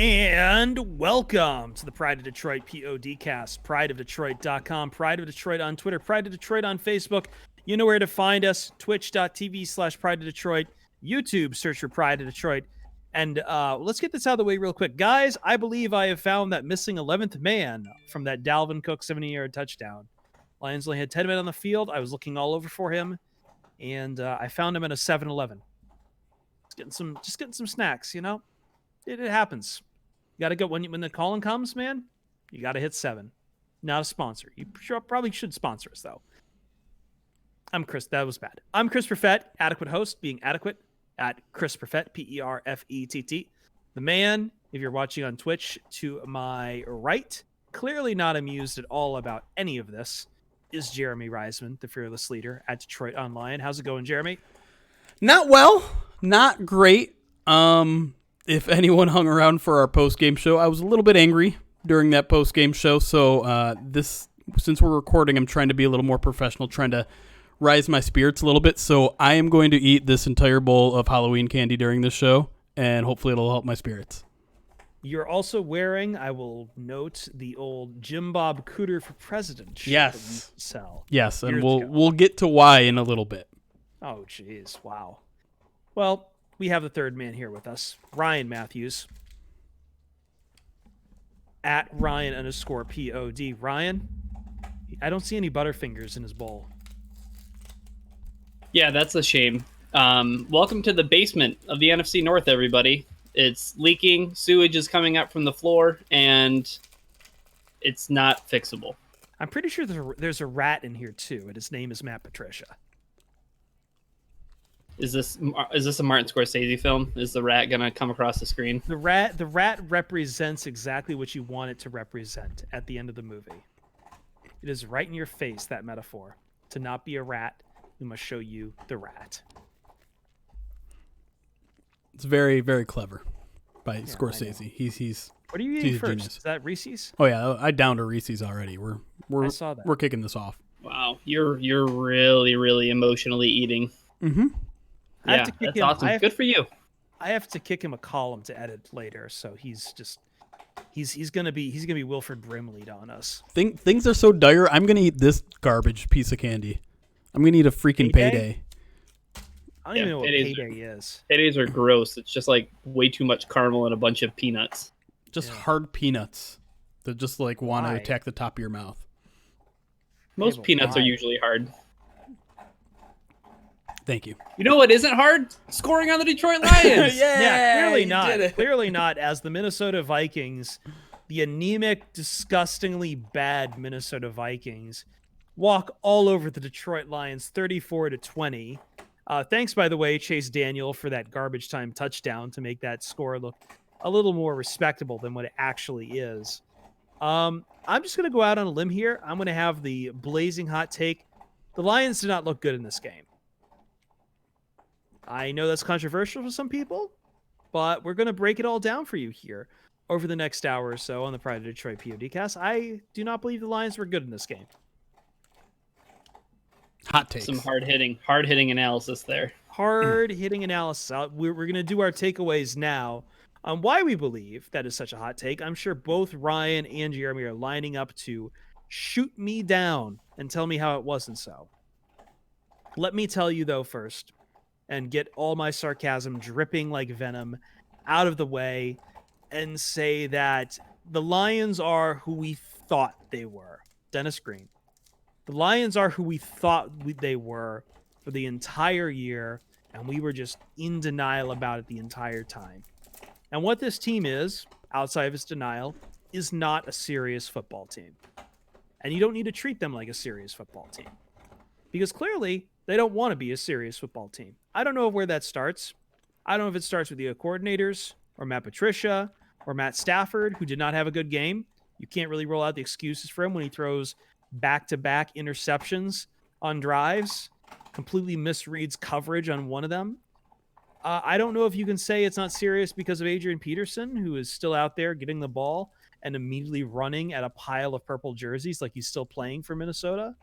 And welcome to the Pride of Detroit PODcast, prideofdetroit.com, Pride of Detroit on Twitter, Pride of Detroit on Facebook. You know where to find us, twitch.tv/Pride of Detroit, YouTube, search for Pride of Detroit. And let's get this out of the way real quick. Guys, I believe I have found that missing 11th man from that Dalvin Cook 70-yard touchdown. Lions only had 10 men on the field. I was looking all over for him, and I found him at a 7-Eleven. Just getting some snacks, you know? It happens. You got to go when the calling comes, man. You got to hit 7. Not a sponsor. You probably should sponsor us though. I'm Chris. That was bad. I'm Chris Perfett, adequate host, being adequate at Chris Perfett, Perfett. The man, if you're watching on Twitch, to my right, clearly not amused at all about any of this, is Jeremy Reisman, the fearless leader at Detroit Online. How's it going, Jeremy? Not well. Not great. If anyone hung around for our post-game show, I was a little bit angry during that post-game show. So since we're recording, I'm trying to be a little more professional, trying to rise my spirits a little bit. So I am going to eat this entire bowl of Halloween candy during this show, and hopefully it'll help my spirits. You're also wearing, I will note, the old Jim Bob Cooter for President shirt. Yes. Sell. Yes, and we'll get to why in a little bit. Oh, jeez. Wow. Well, we have the third man here with us, Ryan Matthews, at Ryan_POD. Ryan, I don't see any Butterfingers in his bowl. Yeah, that's a shame. Welcome to the basement of the NFC North, everybody. It's leaking, sewage is coming up from the floor, and it's not fixable. I'm pretty sure there's a rat in here, too, and his name is Matt Patricia. Is this a Martin Scorsese film? Is the rat gonna come across the screen? The rat represents exactly what you want it to represent at the end of the movie. It is right in your face, that metaphor. To not be a rat, we must show you the rat. It's very, very clever by Scorsese. He's what are you eating first? Genius. Is that Reese's? Oh yeah, I downed a Reese's already. I saw that. We're kicking this off. Wow, you're really, really emotionally eating. Mm-hmm. Yeah, that's awesome. Good for you. I have to kick him a column to edit later, so he's gonna be Wilford Brimley on us. Things are so dire. I'm gonna eat this garbage piece of candy. I'm gonna eat a freaking payday. I don't even know what payday is. Paydays are gross. It's just like way too much caramel and a bunch of peanuts. Just hard peanuts that just like want to attack the top of your mouth. Most peanuts are usually hard. Thank you. You know what isn't hard? Scoring on the Detroit Lions. Yeah, clearly not. Clearly not. As the Minnesota Vikings, the anemic, disgustingly bad Minnesota Vikings, walk all over the Detroit Lions 34-20. Thanks, by the way, Chase Daniel, for that garbage time touchdown to make that score look a little more respectable than what it actually is. I'm just going to go out on a limb here. I'm going to have the blazing hot take. The Lions did not look good in this game. I know that's controversial for some people, but we're going to break it all down for you here over the next hour or so on the Pride of Detroit PODcast. I do not believe the Lions were good in this game. Hot takes. Some hard-hitting analysis there. Hard-hitting analysis. We're going to do our takeaways now on why we believe that is such a hot take. I'm sure both Ryan and Jeremy are lining up to shoot me down and tell me how it wasn't so. Let me tell you, though, first, and get all my sarcasm dripping like venom out of the way and say that the Lions are who we thought they were. Dennis Green. The Lions are who we thought they were for the entire year, and we were just in denial about it the entire time. And what this team is, outside of its denial, is not a serious football team. And you don't need to treat them like a serious football team. Because clearly, they don't want to be a serious football team. I don't know where that starts. I don't know if it starts with the coordinators, or Matt Patricia, or Matt Stafford, who did not have a good game. You can't really roll out the excuses for him when he throws back-to-back interceptions on drives, completely misreads coverage on one of them. I don't know if you can say it's not serious because of Adrian Peterson, who is still out there getting the ball and immediately running at a pile of purple jerseys like he's still playing for Minnesota.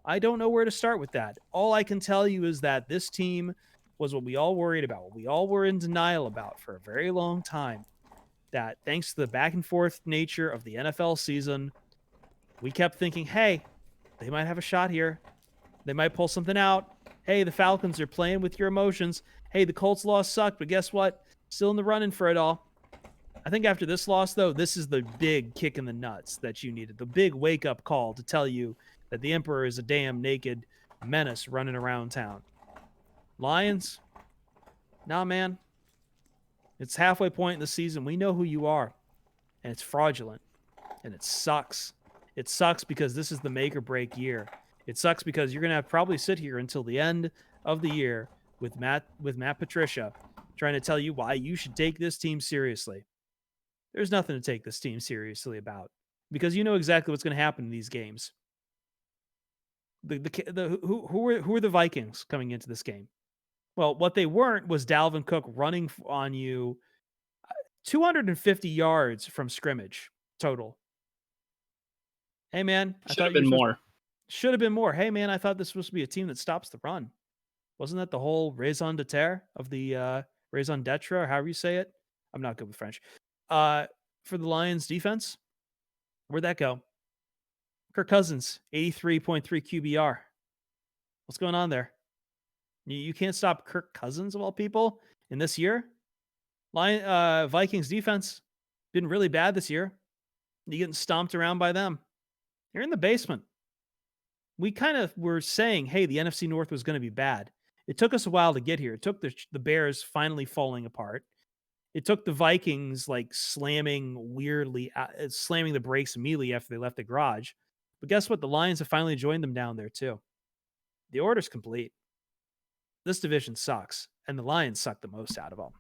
I don't know where to start with that. All I can tell you is that this team was what we all worried about, what we all were in denial about for a very long time. that thanks to the back and forth nature of the NFL season, we kept thinking, hey, they might have a shot here. They might pull something out. Hey, the Falcons are playing with your emotions. Hey, the Colts loss sucked, but guess what? Still in the running for it all. I think after this loss, though, this is the big kick in the nuts that you needed. The big wake-up call to tell you that the Emperor is a damn naked menace running around town. Lions? Nah, man. It's halfway point in the season. We know who you are. And it's fraudulent. And it sucks. It sucks because this is the make or break year. It sucks because you're going to have probably sit here until the end of the year with Matt Patricia trying to tell you why you should take this team seriously. There's nothing to take this team seriously about because you know exactly what's going to happen in these games. Who are the Vikings coming into this game? Well, what they weren't was Dalvin Cook running on you 250 yards from scrimmage total. Hey, man. Should have been more. Should have been more. Hey, man, I thought this was supposed to be a team that stops the run. Wasn't that the whole raison d'etre of the raison d'etre, or however you say it? I'm not good with French. For the Lions defense, where'd that go? Kirk Cousins, 83.3 QBR. What's going on there? You can't stop Kirk Cousins of all people in this year. Vikings defense been really bad this year. You're getting stomped around by them. You're in the basement. We kind of were saying, hey, the NFC North was going to be bad. It took us a while to get here. It took the Bears finally falling apart. It took the Vikings like slamming the brakes immediately after they left the garage. But guess what? The Lions have finally joined them down there too. The order's complete. This division sucks, and the Lions suck the most out of them.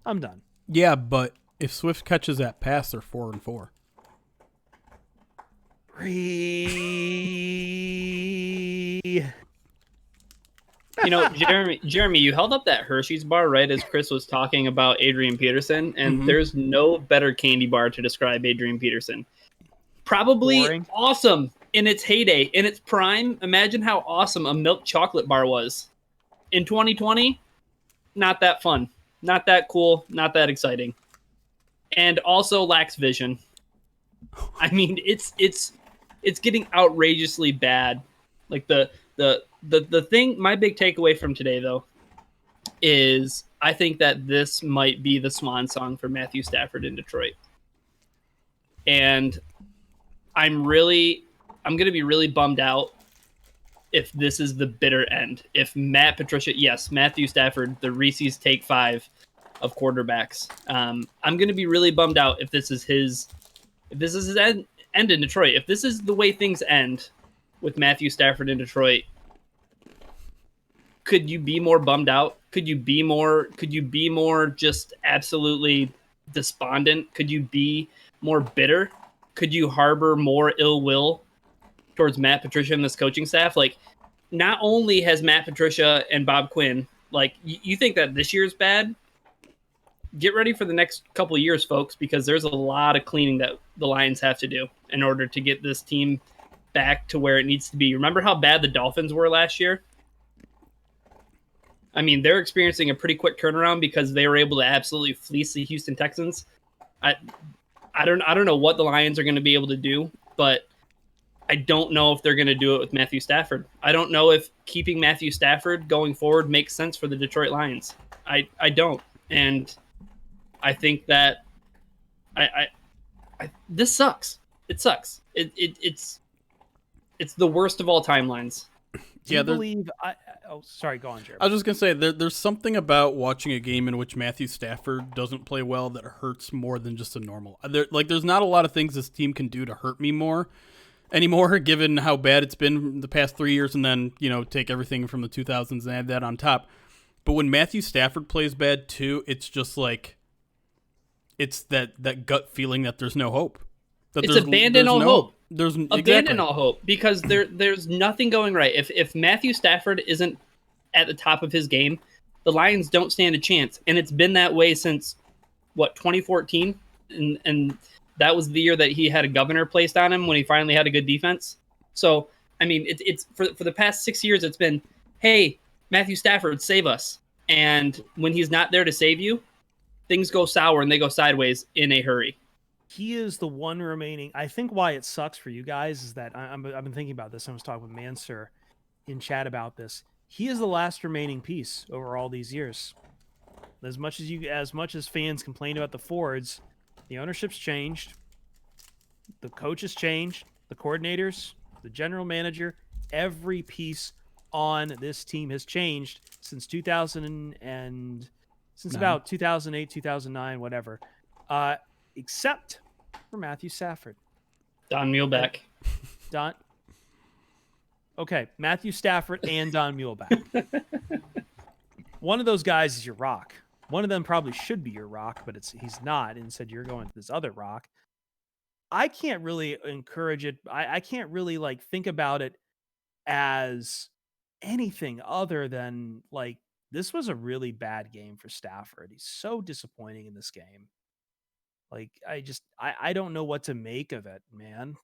I'm done. Yeah, but if Swift catches that pass, they're 4-4. You know, Jeremy, you held up that Hershey's bar right as Chris was talking about Adrian Peterson, and there's no better candy bar to describe Adrian Peterson. Probably Boring. Awesome in its heyday, in its prime. Imagine how awesome a milk chocolate bar was. In 2020, not that fun, not that cool, not that exciting, and also lacks vision. I mean, it's getting outrageously bad. Like the thing, my big takeaway from today though is I think that this might be the swan song for Matthew Stafford in Detroit, and I'm going to be really bummed out if this is the bitter end. If Matthew Stafford, the Reese's Take 5 of quarterbacks. I'm going to be really bummed out if this is his end in Detroit. If this is the way things end with Matthew Stafford in Detroit, could you be more bummed out? Could you be more just absolutely despondent? Could you be more bitter? Could you harbor more ill will towards Matt Patricia and this coaching staff? Like, not only has Matt Patricia and Bob Quinn, like, you think that this year's bad? Get ready for the next couple of years, folks, because there's a lot of cleaning that the Lions have to do in order to get this team back to where it needs to be. Remember how bad the Dolphins were last year? I mean, they're experiencing a pretty quick turnaround because they were able to absolutely fleece the Houston Texans. I don't know what the Lions are going to be able to do, but I don't know if they're going to do it with Matthew Stafford. I don't know if keeping Matthew Stafford going forward makes sense for the Detroit Lions. I don't. And I think that this sucks. It sucks. It's the worst of all timelines. Do you believe? Sorry, go on, Jeremy. I was just gonna say there's something about watching a game in which Matthew Stafford doesn't play well that hurts more than just a normal. There's not a lot of things this team can do to hurt me more anymore, given how bad it's been the past 3 years, and then take everything from the 2000s and add that on top. But when Matthew Stafford plays bad too, it's just like it's that gut feeling that there's no hope. It's abandon all hope. Abandon all hope because there's nothing going right. If Matthew Stafford isn't at the top of his game, the Lions don't stand a chance, and it's been that way since 2014, and that was the year that he had a governor placed on him when he finally had a good defense. So I mean, it's for the past 6 years, it's been, hey, Matthew Stafford, save us, and when he's not there to save you, things go sour and they go sideways in a hurry. He is the one remaining. I think why it sucks for you guys is that I've been thinking about this. I was talking with Mansur in chat about this. He is the last remaining piece over all these years. As much as fans complain about the Fords, the ownership's changed, the coaches changed, the coordinators, the general manager, every piece on this team has changed since 2000 and since about 2008, 2009, whatever. Except for Matthew Stafford. Don Muhlbach. Okay, Matthew Stafford and Don Muhlbach. One of those guys is your rock. One of them probably should be your rock, but he's not. Instead, you're going to this other rock. I can't really encourage it. I can't really think about it as anything other than this was a really bad game for Stafford. He's so disappointing in this game. I don't know what to make of it, man.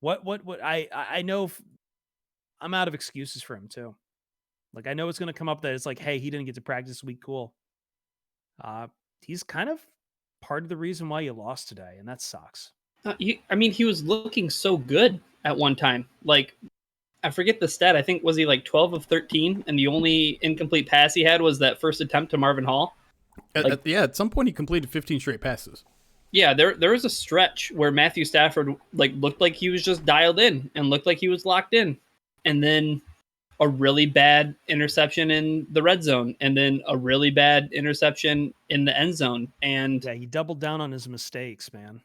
What I know I'm out of excuses for him too. I know it's going to come up that it's hey, he didn't get to practice this week. Cool. He's kind of part of the reason why you lost today, and that sucks. He was looking so good at one time. I forget the stat. I think was he 12 of 13, and the only incomplete pass he had was that first attempt to Marvin Hall. At some point he completed 15 straight passes. Yeah, there was a stretch where Matthew Stafford looked like he was just dialed in and looked like he was locked in, and then a really bad interception in the red zone, and then a really bad interception in the end zone. And yeah, he doubled down on his mistakes, man.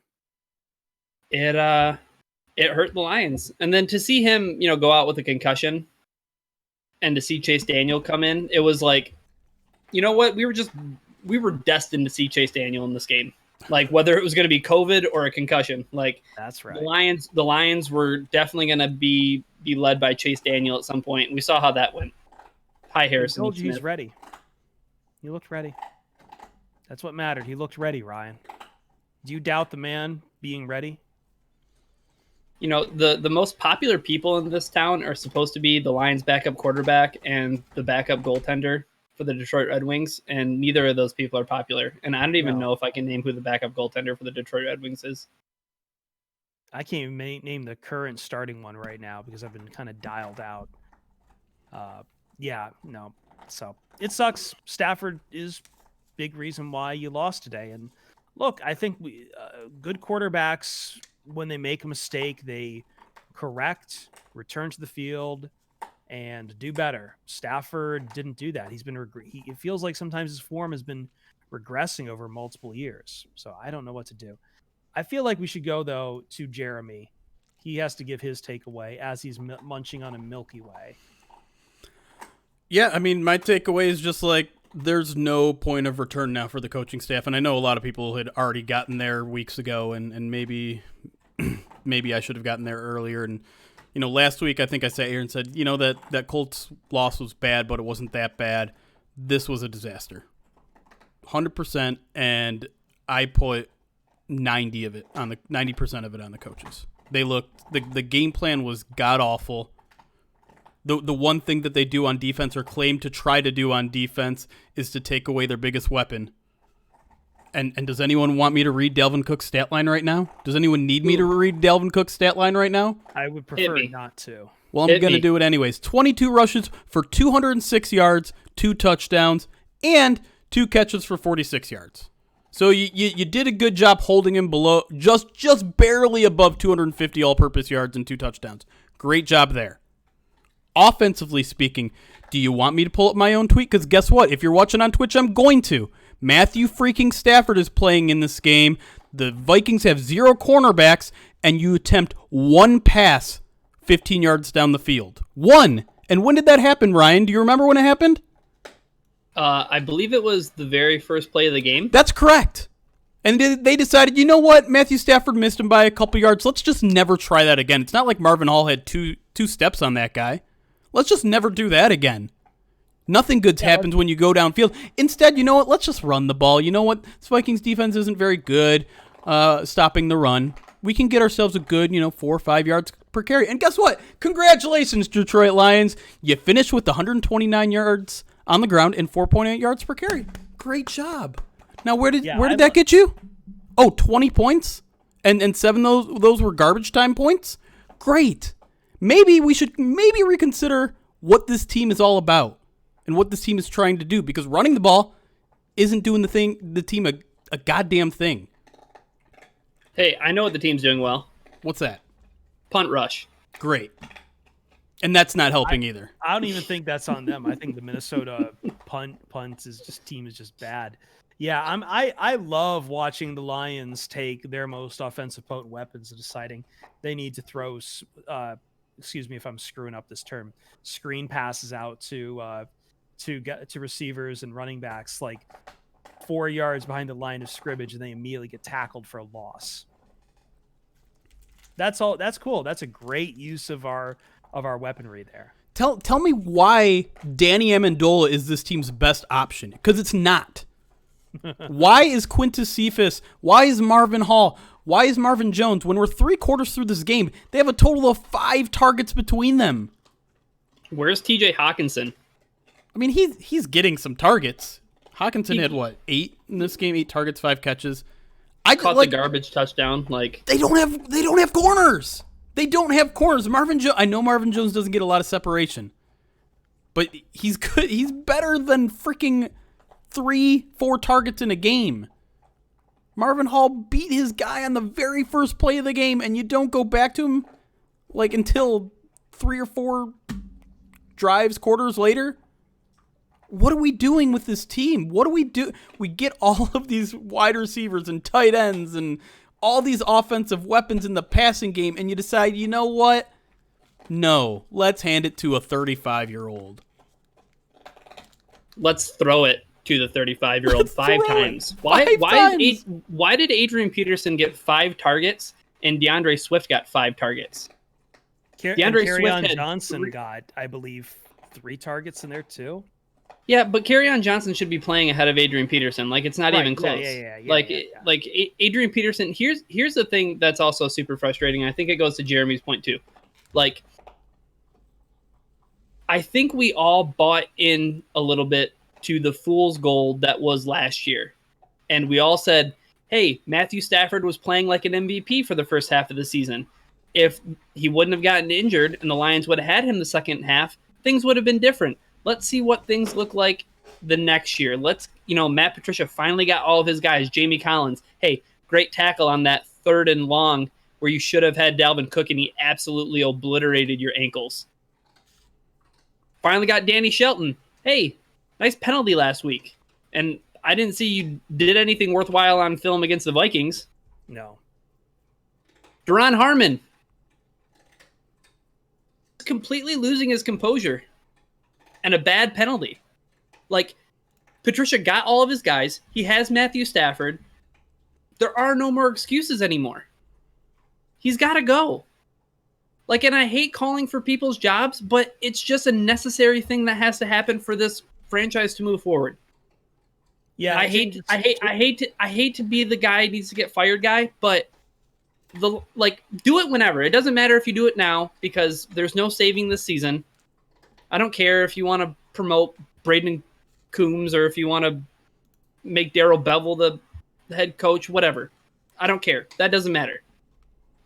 It hurt the Lions. And then to see him, go out with a concussion, and to see Chase Daniel come in, it was you know what? We were destined to see Chase Daniel in this game. Whether it was going to be COVID or a concussion. That's right. The Lions were definitely going to be led by Chase Daniel at some point. We saw how that went. Hi, Harrison. I told you he's ready. He looked ready. That's what mattered. He looked ready, Ryan. Do you doubt the man being ready? The most popular people in this town are supposed to be the Lions' backup quarterback and the backup goaltender for the Detroit Red Wings, and neither of those people are popular. And I don't even know if I can name who the backup goaltender for the Detroit Red Wings is. I can't even name the current starting one right now because I've been kind of dialed out. So it sucks. Stafford is big reason why you lost today. And look, I think good quarterbacks, when they make a mistake, they correct, return to the field, and do better. Stafford didn't do that. He's been it feels like sometimes his form has been regressing over multiple years. So I don't know what to do. I feel like we should go though to Jeremy. He has to give his takeaway as he's munching on a Milky Way. Yeah, my takeaway is just there's no point of return now for the coaching staff, and I know a lot of people had already gotten there weeks ago, and maybe I should have gotten there earlier. And last week I think I sat here and said, that Colts loss was bad, but it wasn't that bad. This was a disaster, 100%, and I put 90% of it on the coaches. They looked the game plan was god awful. The one thing that they do on defense, or claim to try to do on defense, is to take away their biggest weapon. And does anyone want me to read Dalvin Cook's stat line right now? Does anyone need me to read Dalvin Cook's stat line right now? I would prefer not to. Well, I'm going to do it anyways. 22 rushes for 206 yards, 2 touchdowns, and 2 catches for 46 yards. So you did a good job holding him below, just barely above 250 all-purpose yards and 2 touchdowns. Great job there. Offensively speaking, do you want me to pull up my own tweet? Because guess what? If you're watching on Twitch, I'm going to. Matthew freaking Stafford is playing in this game. The Vikings have 0 cornerbacks, and you attempt 1 pass 15 yards down the field. 1! And when did that happen, Ryan? Do you remember when it happened? I believe it was the very first play of the game. That's correct. And they decided, you know what? Matthew Stafford missed him by a couple yards. Let's just never try that again. It's not like Marvin Hall had two steps on that guy. Let's just never do that again. Nothing good happens when you go downfield. Instead, you know what? Let's just run the ball. You know what? This Vikings defense isn't very good stopping the run. We can get ourselves a good, 4 or 5 yards per carry. And guess what? Congratulations, Detroit Lions. You finished with 129 yards on the ground and 4.8 yards per carry. Great job. Now, where did Yeah, that get you? Oh, 20 points? And 7 of those were garbage time points? Great. Maybe we should reconsider what this team is all about and what this team is trying to do, because running the ball isn't doing the team a goddamn thing. Hey, I know what the team's doing well. What's that? Punt rush. Great. And that's not helping either. I don't even think that's on them. I think the Minnesota team is just bad. Yeah, I love watching the Lions take their most offensive potent weapons and deciding they need to throw. Excuse me if I'm screwing up this term. Screen passes out to receivers and running backs like 4 yards behind the line of scrimmage, and they immediately get tackled for a loss. That's all. That's cool. That's a great use of our weaponry there. Tell me why Danny Amendola is this team's best option, because it's not. Why is Quintus Cephas? Why is Marvin Hall? Why is Marvin Jones? When we're 3 quarters through this game, they have a total of 5 targets between them. Where's TJ Hawkinson? I mean, he's getting some targets. Hawkinson had 8 in this game? 8 targets, 5 catches. I caught the garbage touchdown. They don't have corners. They don't have corners. I know Marvin Jones doesn't get a lot of separation, but he's good. He's better than freaking 3-4 targets in a game. Marvin Hall beat his guy on the very first play of the game, and you don't go back to him until 3 or 4 quarters later. What are we doing with this team? What do we do? We get all of these wide receivers and tight ends and all these offensive weapons in the passing game, and you decide, you know what? No, let's hand it to a 35-year-old. Let's throw it to the 35-year-old 5 times. Why did Adrian Peterson get 5 targets and DeAndre Swift got 5 targets? DeAndre Johnson got, I believe, 3 targets in there too. Yeah, but Kerryon Johnson should be playing ahead of Adrian Peterson. It's not even close. Yeah. Adrian Peterson. Here's the thing that's also super frustrating. I think it goes to Jeremy's point too. I think we all bought in a little bit to the fool's gold that was last year, and we all said, "Hey, Matthew Stafford was playing like an MVP for the first half of the season. If he wouldn't have gotten injured and the Lions would have had him the second half, things would have been different." Let's see what things look like the next year. Matt Patricia finally got all of his guys. Jamie Collins, hey, great tackle on that 3rd and long where you should have had Dalvin Cook and he absolutely obliterated your ankles. Finally got Danny Shelton. Hey, nice penalty last week. And I didn't see you did anything worthwhile on film against the Vikings. No. Duron Harmon. Completely losing his composure. And a bad penalty. Patricia got all of his guys. He has Matthew Stafford. There are no more excuses anymore. He's got to go. And I hate calling for people's jobs, but it's just a necessary thing that has to happen for this franchise to move forward. Yeah, I hate to be the guy who needs to get fired guy, but do it whenever. It doesn't matter if you do it now because there's no saving this season. I don't care if you want to promote Braden Coombs or if you want to make Darrell Bevel the head coach, whatever. I don't care. That doesn't matter.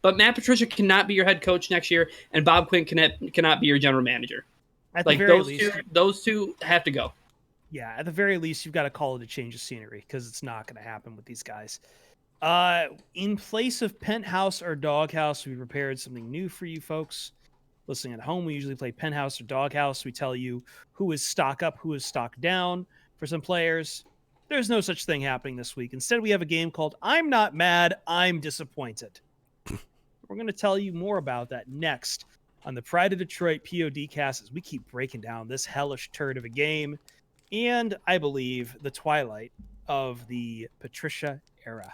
But Matt Patricia cannot be your head coach next year, and Bob Quinn cannot be your general manager. At the very least, those two have to go. Yeah, at the very least, you've got to call it a change of scenery because it's not going to happen with these guys. In place of Penthouse or Doghouse, we prepared something new for you folks. Listening at home, we usually play Penthouse or Doghouse. We tell you who is stock up, who is stock down for some players. There's no such thing happening this week. Instead, we have a game called I'm Not Mad, I'm Disappointed. We're going to tell you more about that next on the Pride of Detroit PODcast as we keep breaking down this hellish turd of a game and, I believe, the twilight of the Patricia era,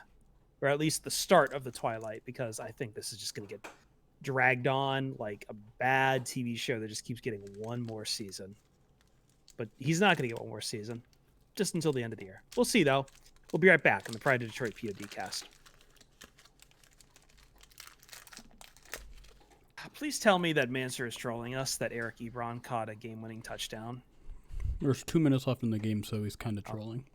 or at least the start of the twilight, because I think this is just going to get dragged on like a bad TV show that just keeps getting one more season. But he's not going to get one more season, just until the end of the year. We'll see, though. We'll be right back on the Pride of Detroit PODcast. Please tell me that Manser is trolling us, that Eric Ebron caught a game-winning touchdown. There's 2 minutes left in the game, so he's kind of trolling.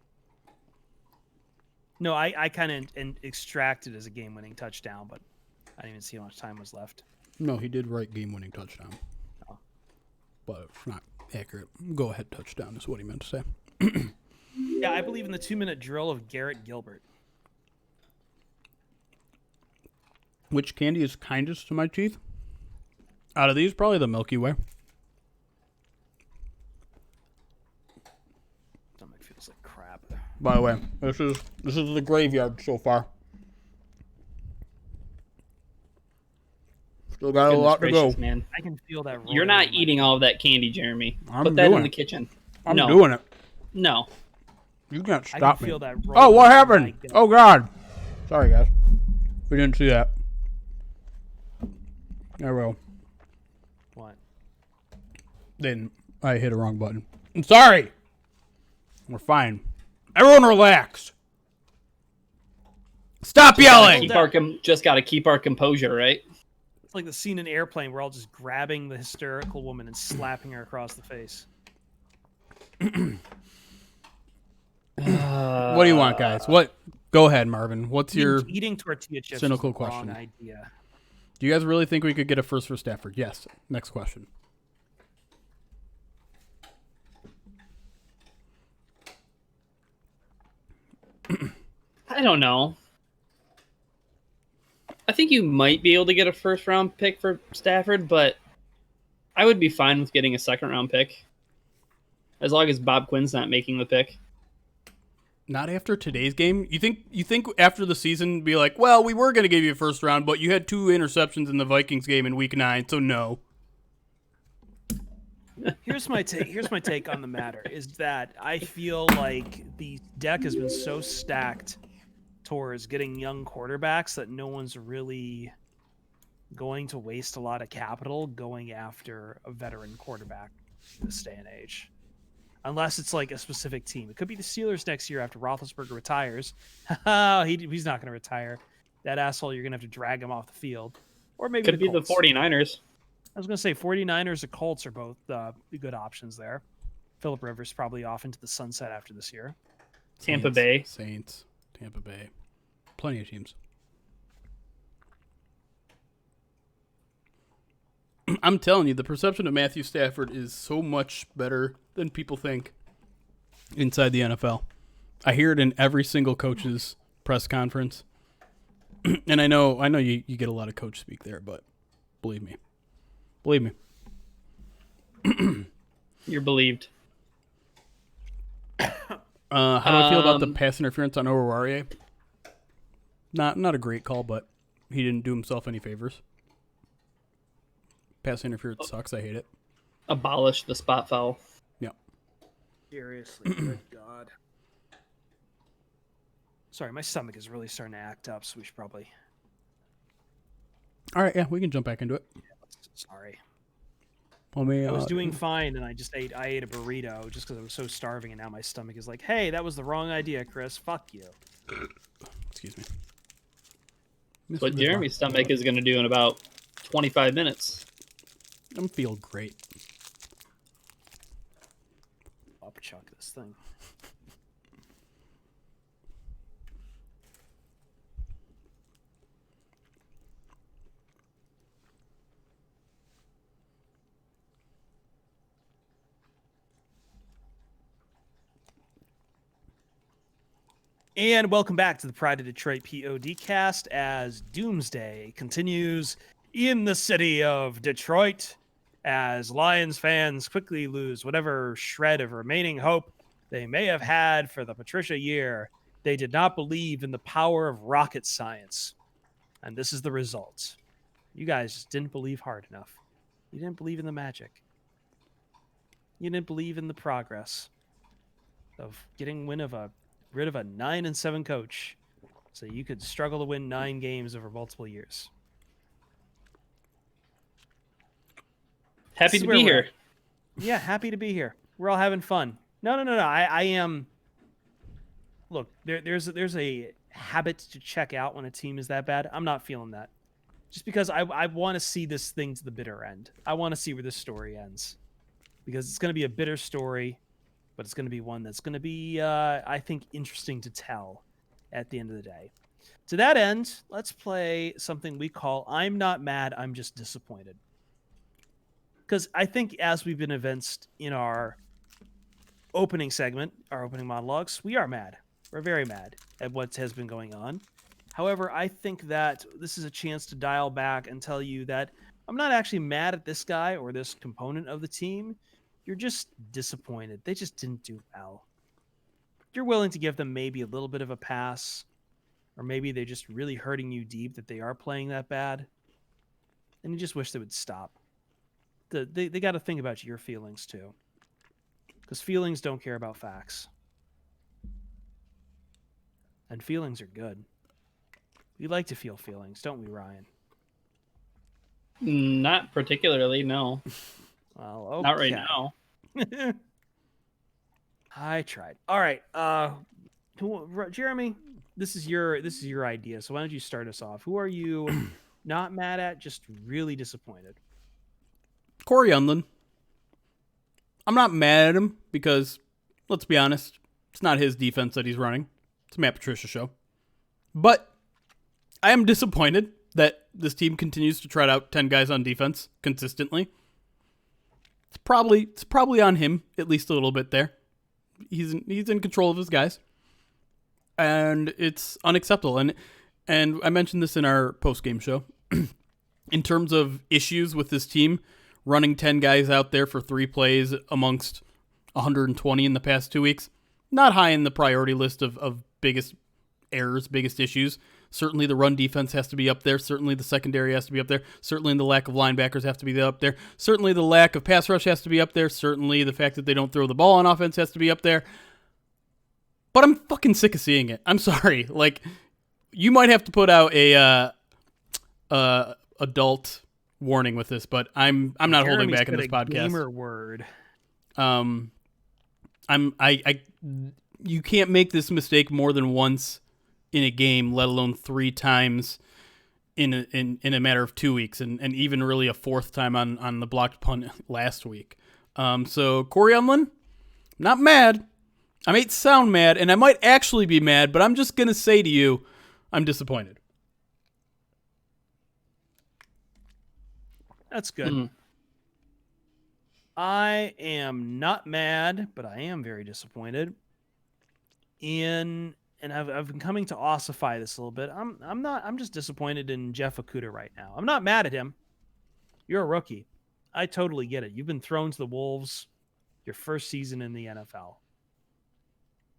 No, I kind of extracted as a game-winning touchdown, but I didn't even see how much time was left. No, he did write game-winning touchdown. Oh. But it's not accurate. Go ahead touchdown is what he meant to say. Yeah, I believe in the 2-minute drill of Garrett Gilbert. Which candy is kindest to my teeth? Out of these, probably the Milky Way. Stomach feels like crap. By the way, this is the graveyard so far. Still got a Goodness lot to gracious, go. man. I can feel that. You're roiling not in my- eating all of that candy, Jeremy. I'm Put that doing in the it. kitchen. I'm No. doing it. No. You can't I stop can me. feel that. Oh, rolling what in my happened? gut. Oh, God. Sorry, guys. We didn't see that. I will. What? Didn't. I hit a wrong button. I'm sorry. We're fine. Everyone relax. Stop yelling. Just got to keep our composure, right? It's like the scene in Airplane where all just grabbing the hysterical woman and slapping her across the face. What do you want, guys? What? Go ahead, Marvin. What's your Eating tortilla chips cynical is the question? wrong idea. Do you guys really think we could get a first for Stafford? Yes. Next question. I don't know. I think you might be able to get a first round pick for Stafford, but I would be fine with getting a second round pick. As long as Bob Quinn's not making the pick. Not after today's game. You think after the season be like, well, we were going to give you a first round, but you had 2 interceptions in the Vikings game in Week 9, so no. Here's my take on the matter is that I feel like the deck has been so stacked towards getting young quarterbacks that no one's really going to waste a lot of capital going after a veteran quarterback in this day and age. Unless it's like a specific team. It could be the Steelers next year after Roethlisberger retires. He's not going to retire. That asshole, you're going to have to drag him off the field. Or maybe Could be the Colts. 49ers. I was going to say 49ers or Colts are both good options there. Phillip Rivers probably off into the sunset after this year. Tampa Bay. Saints. Tampa Bay. Plenty of teams. I'm telling you, the perception of Matthew Stafford is so much better than people think inside the NFL. I hear it in every single coach's press conference. And I know you get a lot of coach speak there, but believe me. You're believed. How do I feel about the pass interference on Oruwariye? Not a great call, but he didn't do himself any favors. Pass interference sucks. I hate it. Abolish the spot foul. Yeah. Seriously, good God. Sorry, my stomach is really starting to act up, so we should probably... All right, yeah, we can jump back into it. Sorry. Let me, I was doing fine, and I ate a burrito just because I was so starving, and now my stomach is like, hey, that was the wrong idea, Chris. Fuck you. Excuse me. That's what Jeremy's stomach is going to do in about 25 minutes. I'm feel great. I'll chuck this thing. And welcome back to the Pride of Detroit POD as Doomsday continues in the city of Detroit as Lions fans quickly lose whatever shred of remaining hope they may have had for the Patricia year. They did not believe in the power of rocket science. And this is the result. You guys just didn't believe hard enough. You didn't believe in the magic. You didn't believe in the progress of getting rid of a 9-7 coach so you could struggle to win 9 games over multiple years. Happy to be here. Yeah, happy to be here. We're all having fun. No. I am. Look, there's a habit to check out when a team is that bad. I'm not feeling that. Just because I want to see this thing to the bitter end. I want to see where this story ends. Because it's going to be a bitter story, but it's going to be one that's going to be, I think, interesting to tell. at the end of the day. To that end, let's play something we call I'm Not Mad, I'm Just Disappointed. Because I think as we've been evinced in our opening segment, our opening monologues, we are mad. We're very mad at what has been going on. However, I think that this is a chance to dial back and tell you that I'm not actually mad at this guy or this component of the team. You're just disappointed. They just didn't do well. You're willing to give them maybe a little bit of a pass, or maybe they're just really hurting you deep that they are playing that bad, and you just wish they would stop. They got to think about your feelings too, because feelings don't care about facts, and feelings are good. We like to feel feelings, don't we, Ryan? Not particularly, no. Well, okay. Not right now. I tried. All right, Jeremy, this is your idea. So why don't you start us off? Who are you not mad at, just really disappointed? Corey Unlin. I'm not mad at him because, let's be honest, it's not his defense that he's running. It's a Matt Patricia show. But I am disappointed that this team continues to trot out 10 guys on defense consistently. It's probably on him, at least a little bit there. He's in control of his guys. And it's unacceptable. And I mentioned this in our post-game show. In terms of issues with this team, running 10 guys out there for 3 plays amongst 120 in the past 2 weeks, not high in the priority list of biggest errors, biggest issues. Certainly the run defense has to be up there. Certainly the secondary has to be up there. Certainly the lack of linebackers have to be up there. Certainly the lack of pass rush has to be up there. Certainly the fact that they don't throw the ball on offense has to be up there. But I'm fucking sick of seeing it. I'm sorry. Like, you might have to put out a adult warning with this, but I'm not holding back in this podcast. Gamer word. You can't make this mistake more than once in a game, let alone 3 times in a matter of 2 weeks, and even really a 4th time on the blocked punt last week. So Corey Unlin, not mad. I might sound mad, and I might actually be mad, but I'm just gonna say to you, I'm disappointed. That's good. I am not mad, but I am very disappointed. And I've been coming to ossify this a little bit. I'm just disappointed in Jeff Okudah right now. I'm not mad at him. You're a rookie. I totally get it. You've been thrown to the wolves your first season in the NFL.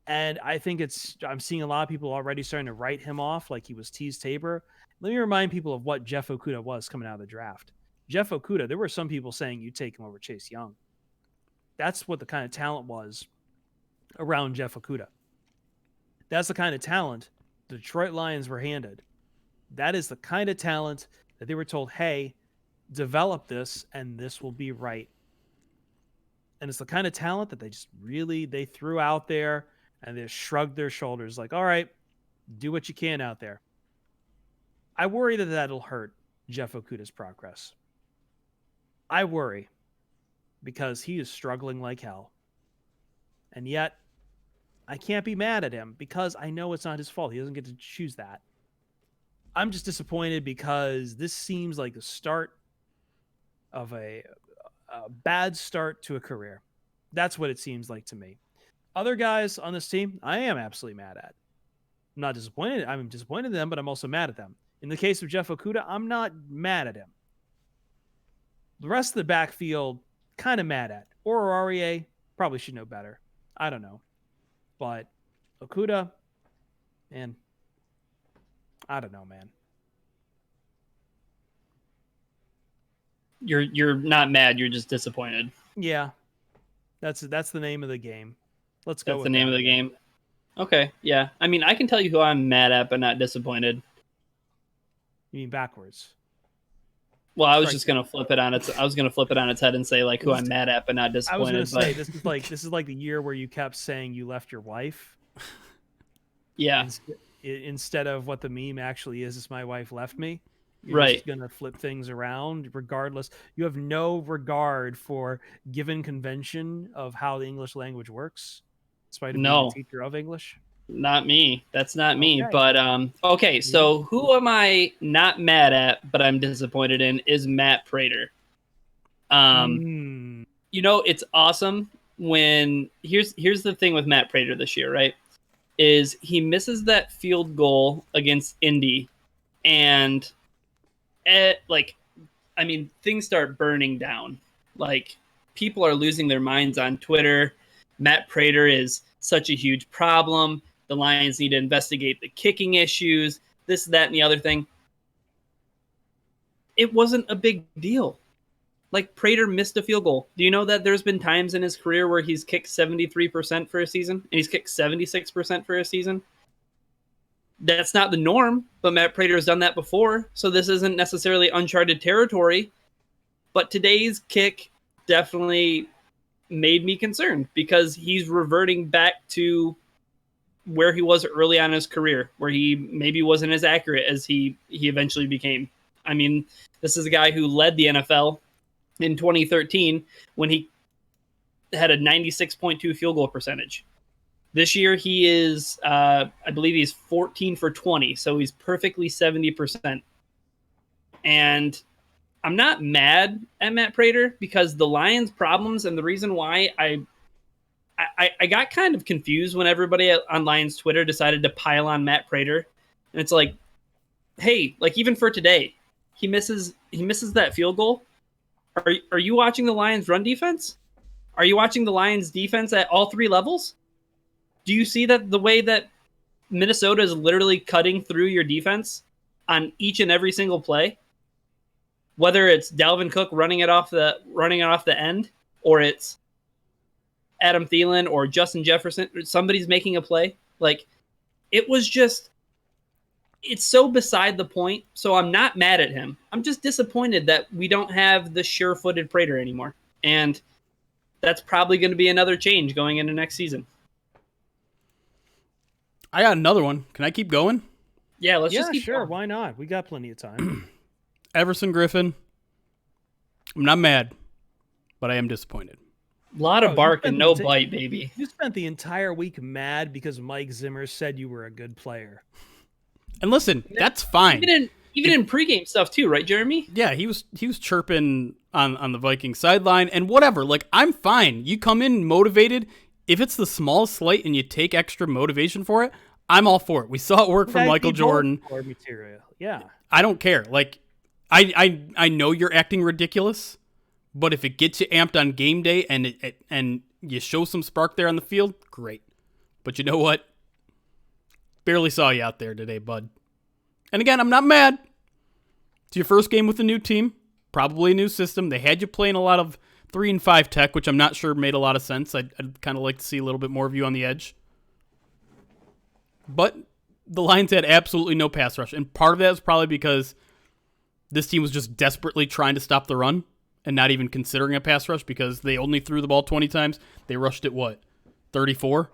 And I think I'm seeing a lot of people already starting to write him off like he was Tease Tabor. Let me remind people of what Jeff Okudah was coming out of the draft. Jeff Okudah, there were some people saying you'd take him over Chase Young. That's what the kind of talent was around Jeff Okudah. That's the kind of talent the Detroit Lions were handed. That is the kind of talent that they were told, hey, develop this and this will be right. And it's the kind of talent that they threw out there and they shrugged their shoulders like, all right, do what you can out there. I worry that that'll hurt Jeff Okudah's progress. I worry because he is struggling like hell. And yet, I can't be mad at him because I know it's not his fault. He doesn't get to choose that. I'm just disappointed because this seems like the start of a bad start to a career. That's what it seems like to me. Other guys on this team, I am absolutely mad at. I'm not disappointed. I'm disappointed in them, but I'm also mad at them. In the case of Jeff Okudah, I'm not mad at him. The rest of the backfield, kind of mad at. Or Aurier, probably should know better. I don't know. But Okudah, man, I don't know, man. You're not mad. You're just disappointed. Yeah, that's the name of the game. Let's go. That's the name of the game. Okay, yeah. I mean, I can tell you who I'm mad at, but not disappointed. You mean backwards? Well, I was just gonna flip it on its. I was gonna flip it on its head and say like who I'm mad at, but not disappointed. I was gonna say this is like the year where you kept saying you left your wife. Yeah. Instead of what the meme actually is my wife left me. You're right. just gonna flip things around regardless. You have no regard for given convention of how the English language works, despite being a teacher of English. Not me. That's not me. Okay. But okay. So who am I not mad at, but I'm disappointed in is Matt Prater. Mm. It's awesome when here's the thing with Matt Prater this year, right? Is he misses that field goal against Indy, and things start burning down. Like, people are losing their minds on Twitter. Matt Prater is such a huge problem. The Lions need to investigate the kicking issues, this, that, and the other thing. It wasn't a big deal. Like, Prater missed a field goal. Do you know that there's been times in his career where he's kicked 73% for a season, and he's kicked 76% for a season? That's not the norm, but Matt Prater has done that before, so this isn't necessarily uncharted territory. But today's kick definitely made me concerned because he's reverting back to where he was early on in his career, where he maybe wasn't as accurate as he eventually became. I mean, this is a guy who led the NFL in 2013 when he had a 96.2 field goal percentage. This year he is, I believe he's 14 for 20, so he's perfectly 70%. And I'm not mad at Matt Prater because the Lions' problems and the reason why I got kind of confused when everybody on Lions Twitter decided to pile on Matt Prater. And it's like, hey, like, even for today, he misses that field goal. Are you watching the Lions run defense? Are you watching the Lions defense at all three levels? Do you see that the way that Minnesota is literally cutting through your defense on each and every single play? Whether it's Dalvin Cook running it off the end, or it's Adam Thielen or Justin Jefferson, or somebody's making a play. Like, it's so beside the point. So I'm not mad at him. I'm just disappointed that we don't have the sure-footed Prater anymore. And that's probably going to be another change going into next season. I got another one. Can I keep going? Yeah, let's just keep going. Why not? We got plenty of time. Everson Griffin. I'm not mad, but I am disappointed. A lot of bark and no bite, baby. You spent the entire week mad because Mike Zimmer said you were a good player. And listen, that's fine. Even in pregame stuff too, right, Jeremy? Yeah, he was chirping on the Viking sideline and whatever. Like, I'm fine. You come in motivated. If it's the smallest slight and you take extra motivation for it, I'm all for it. We saw it work for Michael Jordan. Material. Yeah. I don't care. Like, I know you're acting ridiculous, but if it gets you amped on game day and you show some spark there on the field, great. But you know what? Barely saw you out there today, bud. And again, I'm not mad. It's your first game with a new team, probably a new system. They had you playing a lot of 3 and 5 tech, which I'm not sure made a lot of sense. I'd kind of like to see a little bit more of you on the edge. But the Lions had absolutely no pass rush, and part of that is probably because this team was just desperately trying to stop the run and not even considering a pass rush because they only threw the ball 20 times. They rushed it, 34?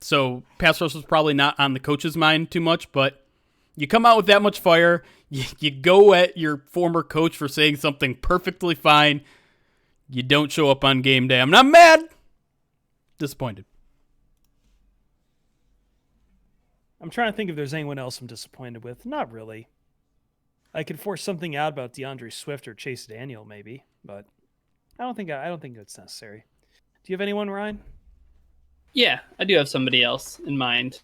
So pass rush was probably not on the coach's mind too much, but you come out with that much fire, you go at your former coach for saying something perfectly fine, you don't show up on game day. I'm not mad. Disappointed. I'm trying to think if there's anyone else I'm disappointed with. Not really. I could force something out about DeAndre Swift or Chase Daniel, maybe, but I don't think it's necessary. Do you have anyone, Ryan? Yeah, I do have somebody else in mind.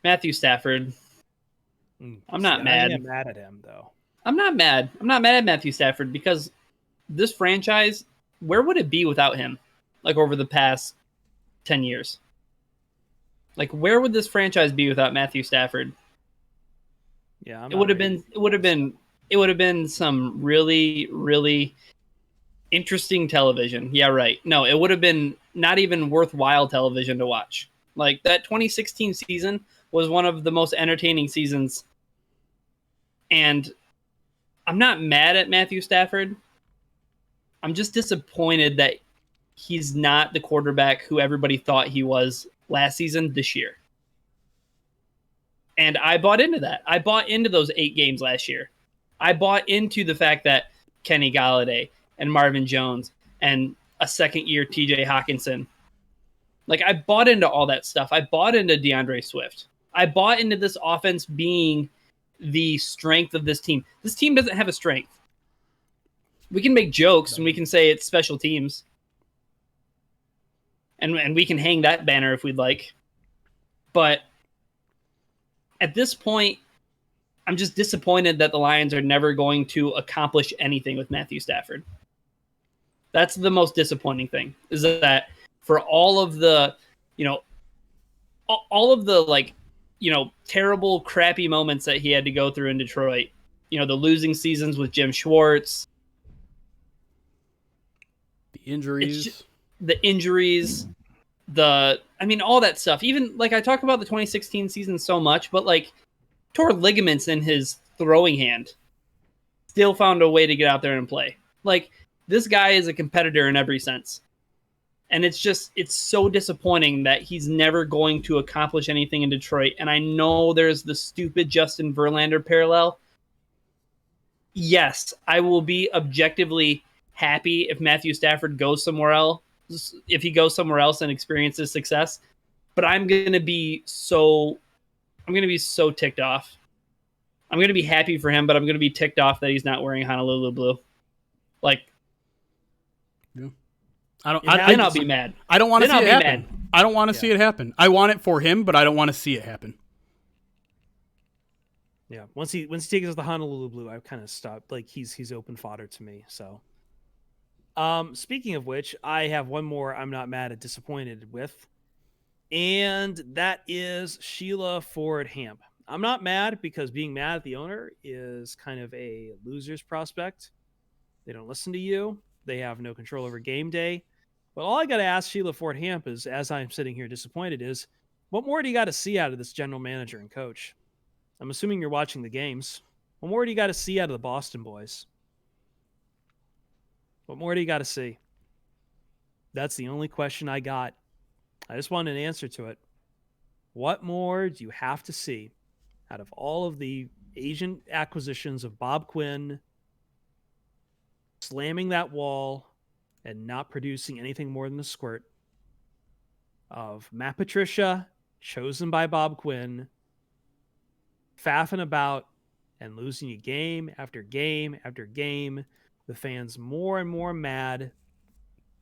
Matthew Stafford. I'm not mad. I am mad at him, though. I'm not mad. I'm not mad at Matthew Stafford because this franchise, where would it be without him? Like, over the past 10 years. Like, where would this franchise be without Matthew Stafford? Yeah, it would have been some really, really interesting television. Yeah, right. No, it would have been not even worthwhile television to watch. Like, that 2016 season was one of the most entertaining seasons. And I'm not mad at Matthew Stafford. I'm just disappointed that he's not the quarterback who everybody thought he was last season this year. And I bought into that. I bought into those 8 games last year. I bought into the fact that Kenny Galladay and Marvin Jones and a second-year TJ Hawkinson, Like, I bought into all that stuff. I bought into DeAndre Swift. I bought into this offense being the strength of this team. This team doesn't have a strength. We can make jokes and we can say it's special teams. And we can hang that banner if we'd like. But at this point, I'm just disappointed that the Lions are never going to accomplish anything with Matthew Stafford. That's the most disappointing thing, is that for all of the, terrible, crappy moments that he had to go through in Detroit, the losing seasons with Jim Schwartz, the injuries, all that stuff. Even, like, I talk about the 2016 season so much, but, like, tore ligaments in his throwing hand, still found a way to get out there and play. Like, this guy is a competitor in every sense. And it's so disappointing that he's never going to accomplish anything in Detroit. And I know there's the stupid Justin Verlander parallel. Yes, I will be objectively happy if Matthew Stafford goes somewhere else, if he goes somewhere else and experiences success. But I'm going to be so ticked off. I'm going to be happy for him, but I'm going to be ticked off that he's not wearing Honolulu blue. Like, yeah. I'll be mad. I don't want to see it happen. I don't want to see it happen. I want it for him, but I don't want to see it happen. Yeah. Once he takes us the Honolulu blue, I kind of stopped. Like, he's open fodder to me. So, speaking of which, I have one more I'm not mad at disappointed with. And that is Sheila Ford Hamp. I'm not mad because being mad at the owner is kind of a loser's prospect. They don't listen to you. They have no control over game day. But all I got to ask Sheila Ford Hamp is, as I'm sitting here disappointed, is what more do you got to see out of this general manager and coach? I'm assuming you're watching the games. What more do you got to see out of the Boston boys? What more do you got to see? That's the only question I got. I just want an answer to it. What more do you have to see out of all of the agent acquisitions of Bob Quinn, slamming that wall and not producing anything more than a squirt, of Matt Patricia, chosen by Bob Quinn, faffing about and losing you game after game after game, the fans more and more mad?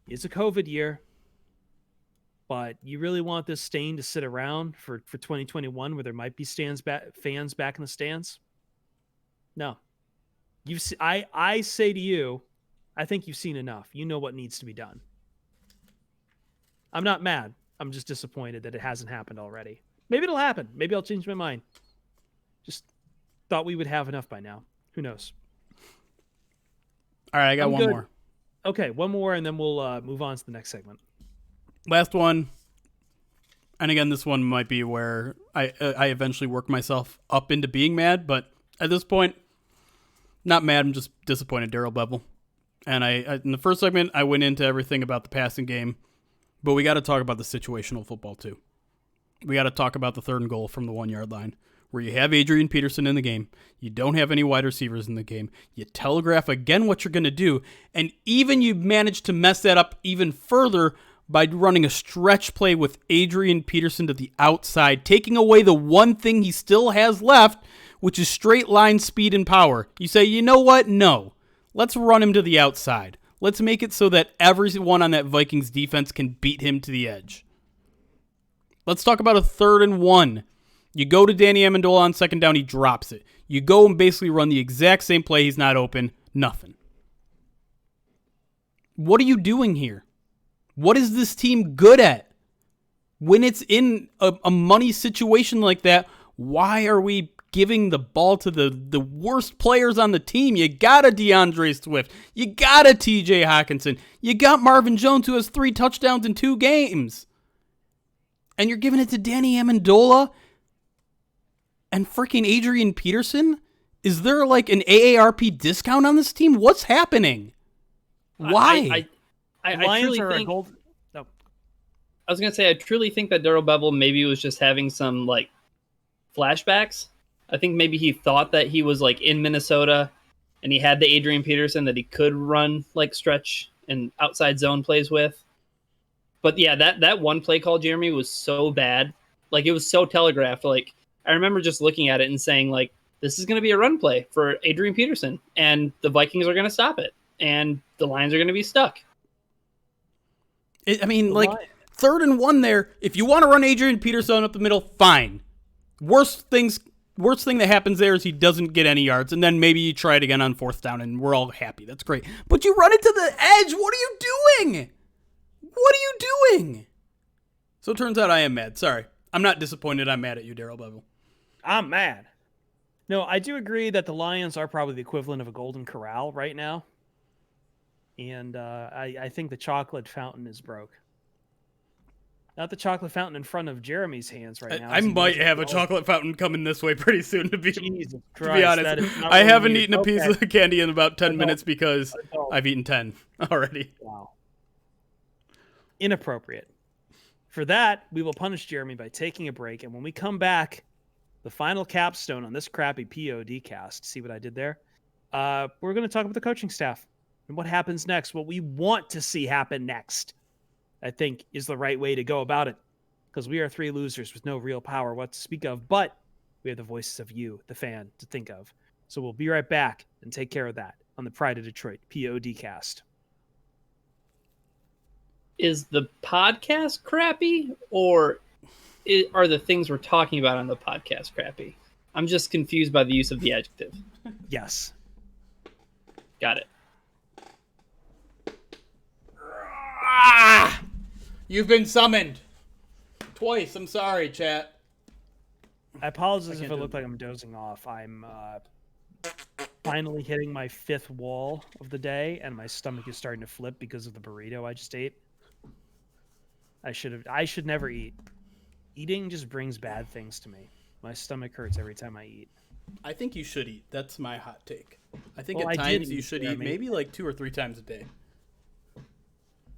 It's a COVID year, but you really want this stain to sit around for 2021 where there might be fans back in the stands? No. I say to you, I think you've seen enough. You know what needs to be done. I'm not mad. I'm just disappointed that it hasn't happened already. Maybe it'll happen. Maybe I'll change my mind. Just thought we would have enough by now. Who knows? All right, I got one more. Okay, one more, and then we'll move on to the next segment. Last one. And again, this one might be where I eventually work myself up into being mad, but at this point, not mad. I'm just disappointed, Darrell Bevell. And I in the first segment, I went into everything about the passing game, but we got to talk about the situational football too. We got to talk about the 3rd and goal from the 1-yard line, where you have Adrian Peterson in the game. You don't have any wide receivers in the game. You telegraph again what you're going to do, and even you manage to mess that up even further by running a stretch play with Adrian Peterson to the outside, taking away the one thing he still has left, which is straight line speed and power. You say, you know what? No. Let's run him to the outside. Let's make it so that everyone on that Vikings defense can beat him to the edge. Let's talk about a 3rd and 1. You go to Danny Amendola on 2nd down, he drops it. You go and basically run the exact same play, he's not open, nothing. What are you doing here? What is this team good at? When it's in a money situation like that, why are we giving the ball to the worst players on the team? You got a DeAndre Swift. You got a TJ Hawkinson. You got Marvin Jones, who has 3 touchdowns in 2 games. And you're giving it to Danny Amendola and freaking Adrian Peterson? Is there like an AARP discount on this team? What's happening? Why? I Lions truly are think, a gold. No. I was going to say, I truly think that Darrell Bevell maybe was just having some like flashbacks. I think maybe he thought that he was like in Minnesota and he had the Adrian Peterson that he could run like stretch and outside zone plays with. But yeah, that one play call, Jeremy, was so bad. Like, it was so telegraphed. Like, I remember just looking at it and saying, like, this is going to be a run play for Adrian Peterson, and the Vikings are going to stop it, and the Lions are going to be stuck. I mean, like, 3rd and 1 there. If you want to run Adrian Peterson up the middle, fine. Worst thing that happens there is he doesn't get any yards, and then maybe you try it again on 4th down, and we're all happy. That's great. But you run it to the edge. What are you doing? What are you doing? So it turns out I am mad. Sorry. I'm not disappointed. I'm mad at you, Daryl Bevel. I'm mad. No, I do agree that the Lions are probably the equivalent of a golden corral right now. And I think the chocolate fountain is broke. Not the chocolate fountain in front of Jeremy's hands right now. I might have a chocolate fountain coming this way pretty soon, to be honest. I haven't eaten a piece of candy in about 10 minutes because I've eaten 10 already. Wow. Inappropriate. For that, we will punish Jeremy by taking a break. And when we come back, the final capstone on this crappy POD cast, see what I did there? We're going to talk about the coaching staff and what happens next, what we want to see happen next. I think is the right way to go about it, because we are 3 losers with no real power what to speak of, but we have the voices of you, the fan, to think of. So we'll be right back and take care of that on the Pride of Detroit POD cast. Is the podcast crappy, or are the things we're talking about on the podcast crappy? I'm just confused by the use of the adjective. Yes. Got it. You've been summoned. Twice. I'm sorry, chat. I apologize if it looked like I'm dozing off. I'm finally hitting my 5th wall of the day, and my stomach is starting to flip because of the burrito I just ate. I should never eat. Eating just brings bad things to me. My stomach hurts every time I eat. I think you should eat. That's my hot take. I think Well, at I did times you eat, should eat Jeremy. maybe like 2 or 3 times a day.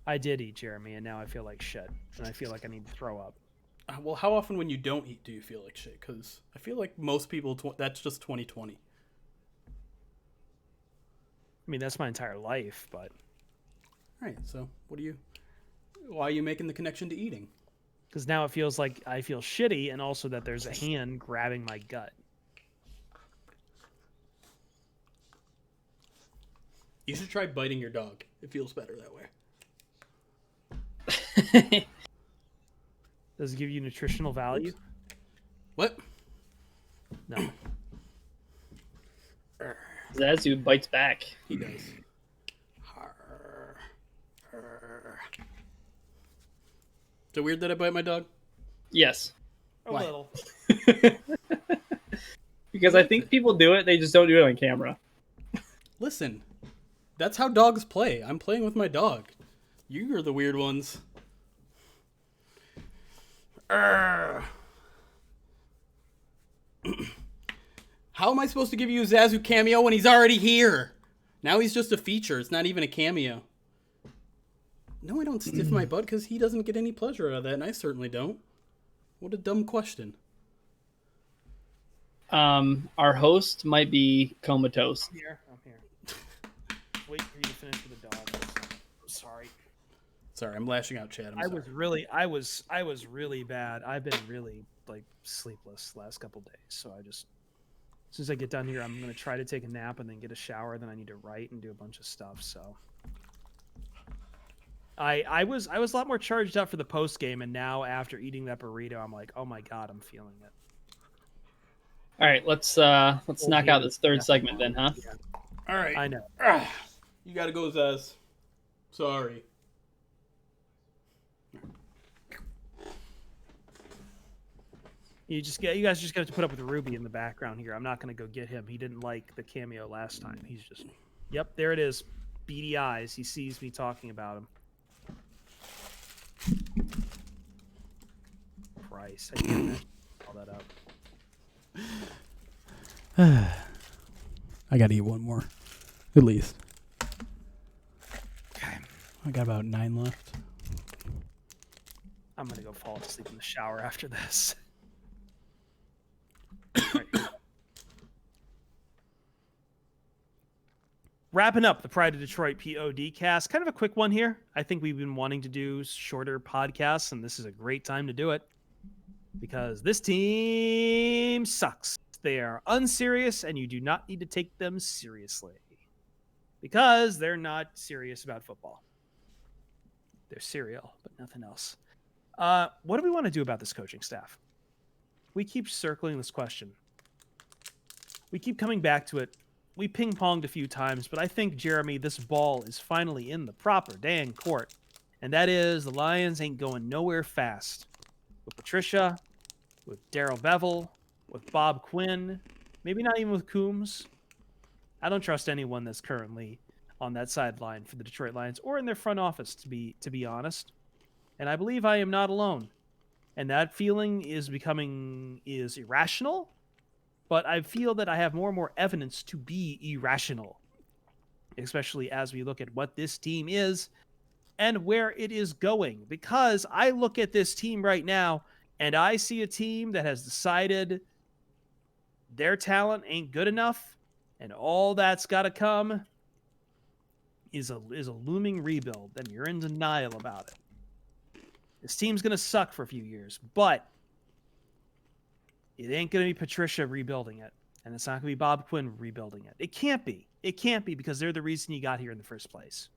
I did eat, Jeremy, and now I feel like shit, and I feel like I need to throw up. Well, how often when you don't eat do you feel like shit? Because I feel like most people, that's just 2020. I mean, that's my entire life, but... All right, so why are you making the connection to eating? Because now it feels like I feel shitty, and also that there's a hand grabbing my gut. You should try biting your dog. It feels better that way. Does it give you nutritional value? What? No. Zazu bites back. He does. Is it weird that I bite my dog? Yes. A Why? little. Because I think people do it, they just don't do it on camera. Listen, that's how dogs play. I'm playing with my dog. You are the weird ones. How am I supposed to give you a Zazu cameo when he's already here? Now he's just a feature. It's not even a cameo. No, I don't stiff my butt because he doesn't get any pleasure out of that, and I certainly don't. What a dumb question. Our host might be comatose. I'm here. Wait for you to finish with the dog. Sorry. Sorry, I'm lashing out, Chad. I was really bad. I've been really sleepless the last couple days. So as soon as I get done here, I'm gonna try to take a nap and then get a shower. Then I need to write and do a bunch of stuff. So I was a lot more charged up for the post game, and now after eating that burrito, I'm like, oh my god, I'm feeling it. All right, let's knock out this third segment then, huh? Yeah. All right. I know. You gotta go, Zaz. Sorry. You guys just got to put up with Ruby in the background here. I'm not going to go get him. He didn't like the cameo last time. He's just, yep, there it is. Beady eyes. He sees me talking about him. Christ, I can't imagine all that up. I gotta eat one more. At least. Okay. I got about 9 left. I'm going to go fall asleep in the shower after this. wrapping up the Pride of Detroit POD cast. Kind of a quick one here. I think we've been wanting to do shorter podcasts, and this is a great time to do it because this team sucks. They are unserious, and you do not need to take them seriously because they're not serious about football. They're serial, but nothing else. What do we want to do about this coaching staff? We keep circling this question. We keep coming back to it. We ping-ponged a few times, but I think, Jeremy, this ball is finally in the proper dang court. And that is the Lions ain't going nowhere fast. With Patricia, with Darrell Bevel, with Bob Quinn, maybe not even with Coombs. I don't trust anyone that's currently on that sideline for the Detroit Lions or in their front office, to be honest. And I believe I am not alone. And that feeling is irrational, but I feel that I have more and more evidence to be irrational, especially as we look at what this team is and where it is going. Because I look at this team right now and I see a team that has decided their talent ain't good enough, and all that's got to come is a looming rebuild, and you're in denial about it. This team's going to suck for a few years, but it ain't going to be Patricia rebuilding it, and it's not going to be Bob Quinn rebuilding it. It can't be. It can't be because they're the reason you got here in the first place.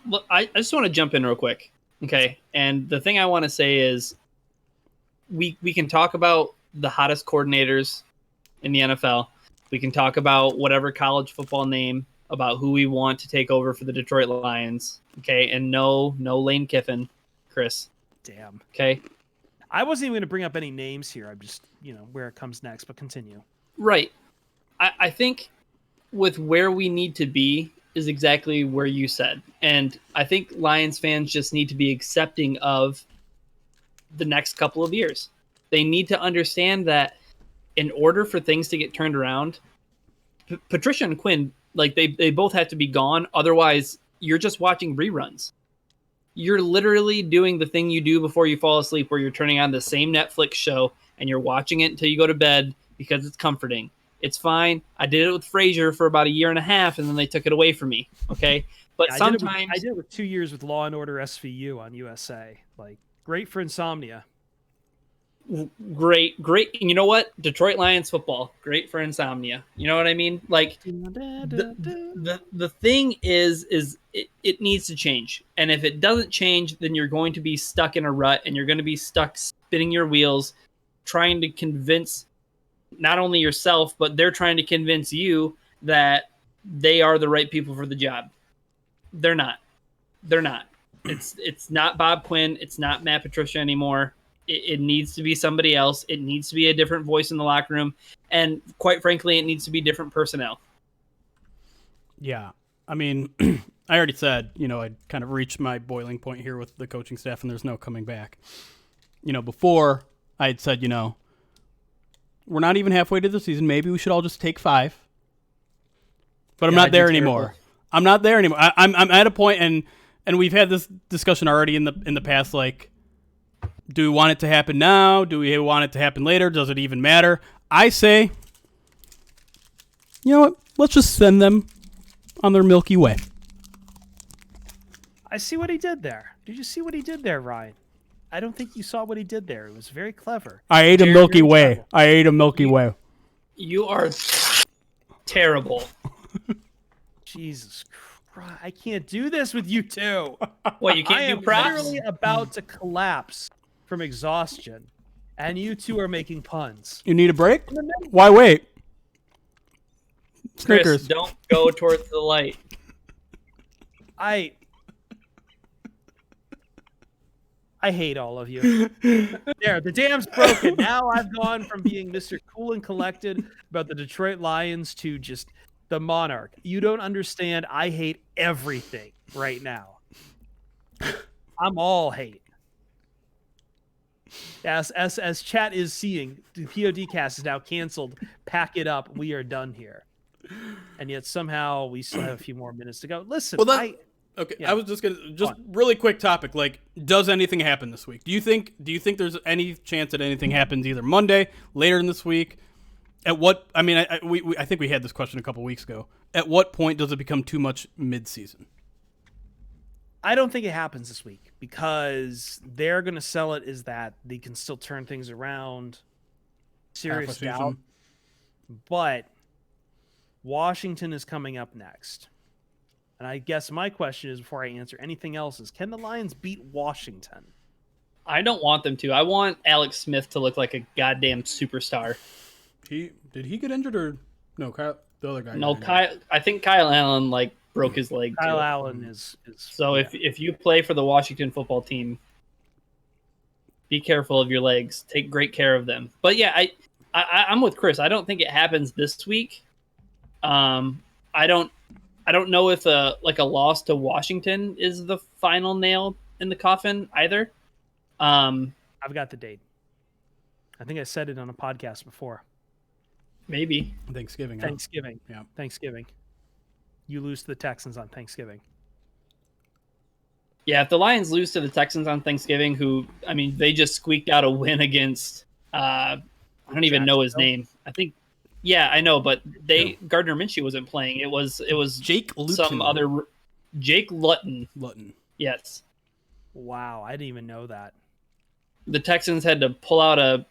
Look, I just want to jump in real quick, okay? And the thing I want to say is we can talk about the hottest coordinators in the NFL. We can talk about whatever college football name about who we want to take over for the Detroit Lions, okay? And no Lane Kiffin, Chris. Damn. Okay? I wasn't even going to bring up any names here. I'm just, where it comes next, but continue. Right. I think with where we need to be is exactly where you said. And I think Lions fans just need to be accepting of the next couple of years. They need to understand that in order for things to get turned around, Patricia and Quinn, like they both have to be gone. Otherwise, you're just watching reruns. You're literally doing the thing you do before you fall asleep, where you're turning on the same Netflix show and you're watching it until you go to bed because it's comforting. It's fine. I did it with Frasier for about a year and a half, and then they took it away from me. Okay, but yeah, sometimes I did it with 2 years with Law and Order SVU on USA. Like, great for insomnia. Great. You know what? Detroit Lions football, great for insomnia. You know what I mean? Like, the thing is it needs to change. And if it doesn't change, then you're going to be stuck in a rut, and you're going to be stuck spinning your wheels, trying to convince not only yourself, but they're trying to convince you that they are the right people for the job. They're not. It's not Bob Quinn. It's not Matt Patricia anymore. It needs to be somebody else. It needs to be a different voice in the locker room. And quite frankly, it needs to be different personnel. Yeah. I mean, I already said, I'd kind of reached my boiling point here with the coaching staff, and there's no coming back. Before I had said, we're not even halfway to the season. Maybe we should all just take 5. But I'm not there anymore. I'm not there anymore. I'm at a point, and we've had this discussion already in the past, like, do we want it to happen now? Do we want it to happen later? Does it even matter? I say, you know what? Let's just send them on their Milky Way. I see what he did there. Did you see what he did there, Ryan? I don't think you saw what he did there. It was very clever. I ate a Milky Way. I ate a Milky Way. You are terrible. Jesus Christ. I can't do this with you two. What, you can't do props? I am literally about to collapse from exhaustion, and you two are making puns. You need a break? Why wait? Chris, Snickers. don't go towards the light. I hate all of you. There, the dam's broken. Now I've gone from being Mr. Cool and Collected about the Detroit Lions to just the monarch. You don't understand. I hate everything right now. I'm all hate. As chat is seeing, the PODcast is now canceled. Pack it up. We are done here. And yet somehow we still have a few more minutes to go. Listen, okay. Yeah. I was just really quick topic. Like, does anything happen this week? Do you think there's any chance that anything happens either Monday, later in this week? At what? I mean, I think we had this question a couple weeks ago. at what point does it become too much mid-season? I don't think it happens this week because they're going to sell it as that they can still turn things around. Serious doubt. But Washington is coming up next. And I guess my question is, before I answer anything else, is can the Lions beat Washington? I don't want them to. I want Alex Smith to look like a goddamn superstar. Did he get injured or no? Kyle, the other guy. No, Kyle. I think Kyle Allen broke his leg. Kyle too. Allen is. So yeah. if you play for the Washington football team, be careful of your legs. Take great care of them. But yeah, I'm with Chris. I don't think it happens this week. I don't know if a loss to Washington is the final nail in the coffin either. I've got the date. I think I said it on a podcast before. Maybe Thanksgiving. Yeah, Thanksgiving. You lose to the Texans on Thanksgiving. Yeah, if the Lions lose to the Texans on Thanksgiving, they just squeaked out a win against I don't even know his name. I think, yeah, I know, but Gardner Minshew wasn't playing. It was Jake Luton. Some other Jake Luton. Yes. Wow, I didn't even know that. The Texans had to pull out a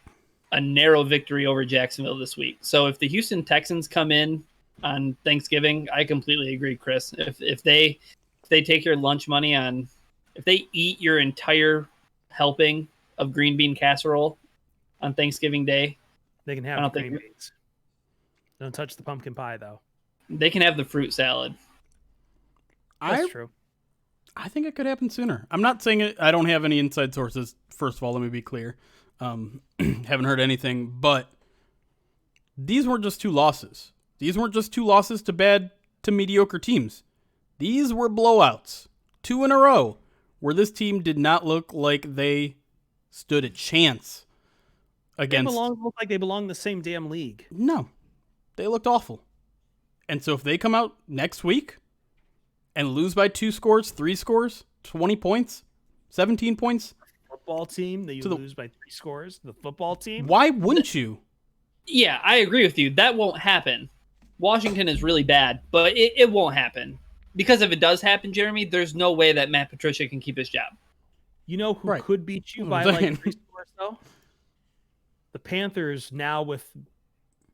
narrow victory over Jacksonville this week. So if the Houston Texans come in on Thanksgiving, I completely agree, Chris. If they take your lunch money if they eat your entire helping of green bean casserole on Thanksgiving Day, they can have the green beans. Don't touch the pumpkin pie, though. They can have the fruit salad. That's true. I think it could happen sooner. I'm not saying it. I don't have any inside sources. First of all, let me be clear. Haven't heard anything, but these weren't just two losses. These weren't just two losses to mediocre teams. These were blowouts. 2 in a row where this team did not look like they stood a chance against. Look like they belong in the same damn league. No, they looked awful. And so if they come out next week and lose by 2 scores, 3 scores, 20 points, 17 points. Football team that you lose by 3 scores. The football team. Why wouldn't you? Yeah, I agree with you. That won't happen. Washington is really bad, but it won't happen. Because if it does happen, Jeremy, there's no way that Matt Patricia can keep his job. You know who could beat you by 3 scores, though? The Panthers now with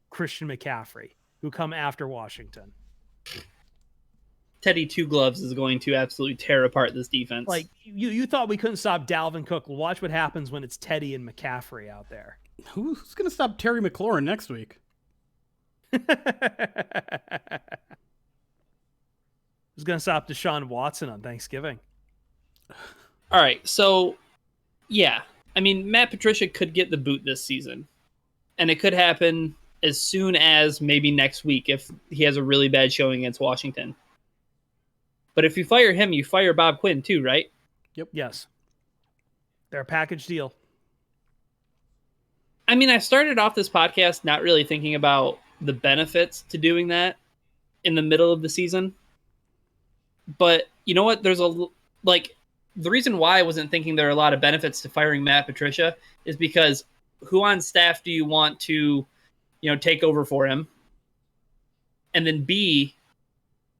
Christian McCaffrey, who come after Washington. Teddy Two Gloves is going to absolutely tear apart this defense. Like, you thought we couldn't stop Dalvin Cook. Well, watch what happens when it's Teddy and McCaffrey out there. Who's going to stop Terry McLaurin next week? Who's going to stop Deshaun Watson on Thanksgiving? All right, so, yeah. Matt Patricia could get the boot this season. And it could happen as soon as maybe next week if he has a really bad showing against Washington. But if you fire him, you fire Bob Quinn too, right? Yep. Yes. They're a package deal. I started off this podcast not really thinking about the benefits to doing that in the middle of the season. But you know what? The reason why I wasn't thinking there are a lot of benefits to firing Matt Patricia is because who on staff do you want to, take over for him? And then B,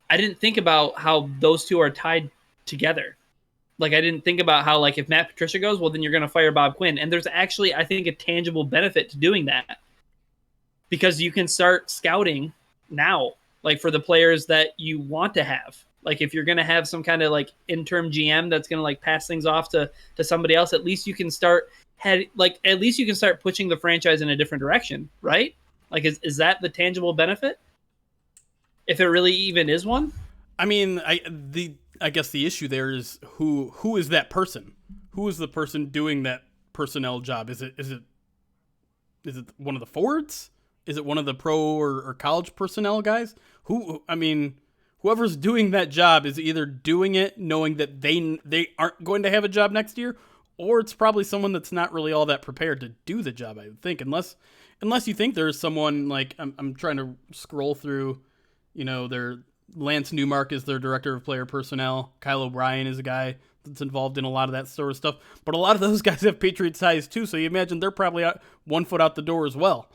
I didn't think about how those two are tied together. I didn't think about how, if Matt Patricia goes, well, then you're going to fire Bob Quinn. And there's actually, I think, a tangible benefit to doing that. Because you can start scouting now, for the players that you want to have. If you're going to have some kind of, interim GM that's going to, pass things off to somebody else, at least you can start pushing the franchise in a different direction, right? Is that the tangible benefit? If it really even is one? I guess the issue there is who is that person? Who is the person doing that personnel job? Is it one of the forwards? Is it one of the pro or college personnel guys? Whoever's doing that job is either doing it knowing that they aren't going to have a job next year, or it's probably someone that's not really all that prepared to do the job, I would think, unless you think there's someone I'm trying to scroll through. Their Lance Newmark is their director of player personnel. Kyle O'Brien is a guy that's involved in a lot of that sort of stuff. But a lot of those guys have Patriot ties too, so you imagine they're probably 1 foot out the door as well.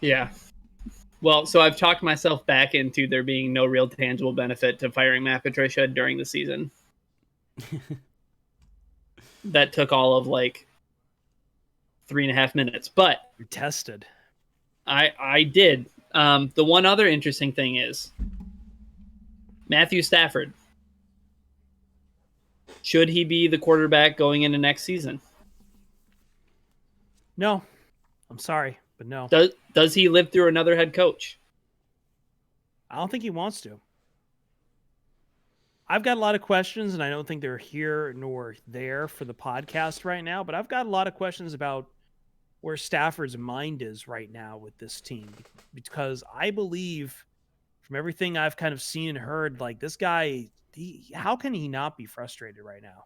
Yeah. Well, so I've talked myself back into there being no real tangible benefit to firing Matt Patricia during the season. That took all of like 3.5 minutes, but You're tested. I did. The one other interesting thing is Matthew Stafford. Should he be the quarterback going into next season? No, I'm sorry, but no. Does he live through another head coach? I don't think he wants to. I've got a lot of questions, and I don't think they're here nor there for the podcast right now, but I've got a lot of questions about where Stafford's mind is right now with this team, because I believe from everything I've kind of seen and heard, like this guy, how can he not be frustrated right now?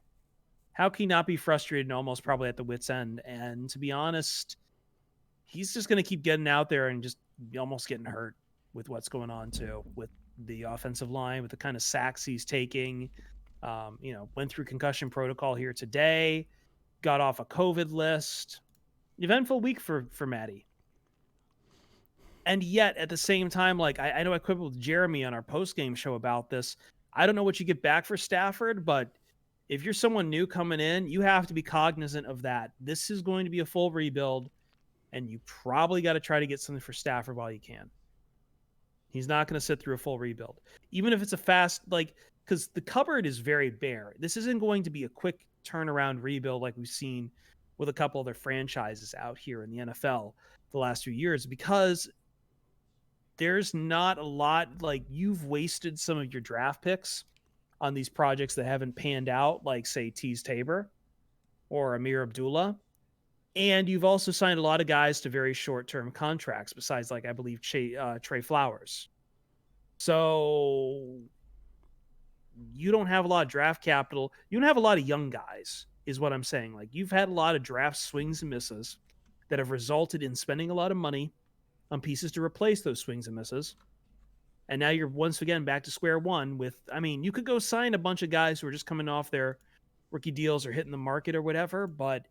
How can he not be frustrated and almost probably at the wit's end? And to be honest, he's just going to keep getting out there and just almost getting hurt with what's going on too, with the offensive line, with the kind of sacks he's taking. Went through concussion protocol here today, got off a COVID list. Eventful week for Matty. And yet at the same time, like I know I quibbled with Jeremy on our post-game show about this. I don't know what you get back for Stafford, but if you're someone new coming in, you have to be cognizant of that. This is going to be a full rebuild, and you probably got to try to get something for Stafford while you can. He's not going to sit through a full rebuild. Even if it's a fast, because the cupboard is very bare. This isn't going to be a quick turnaround rebuild like we've seen with a couple other franchises out here in the NFL the last few years, because there's not a lot, like you've wasted some of your draft picks on these projects that haven't panned out, like say Tease Tabor or Amir Abdullah. And you've also signed a lot of guys to very short-term contracts besides, like, I believe Trey Flowers. So you don't have a lot of draft capital. You don't have a lot of young guys is what I'm saying. Like, you've had a lot of draft swings and misses that have resulted in spending a lot of money on pieces to replace those swings and misses. And now you're once again back to square one with, I mean, you could go sign a bunch of guys who are just coming off their rookie deals or hitting the market or whatever, but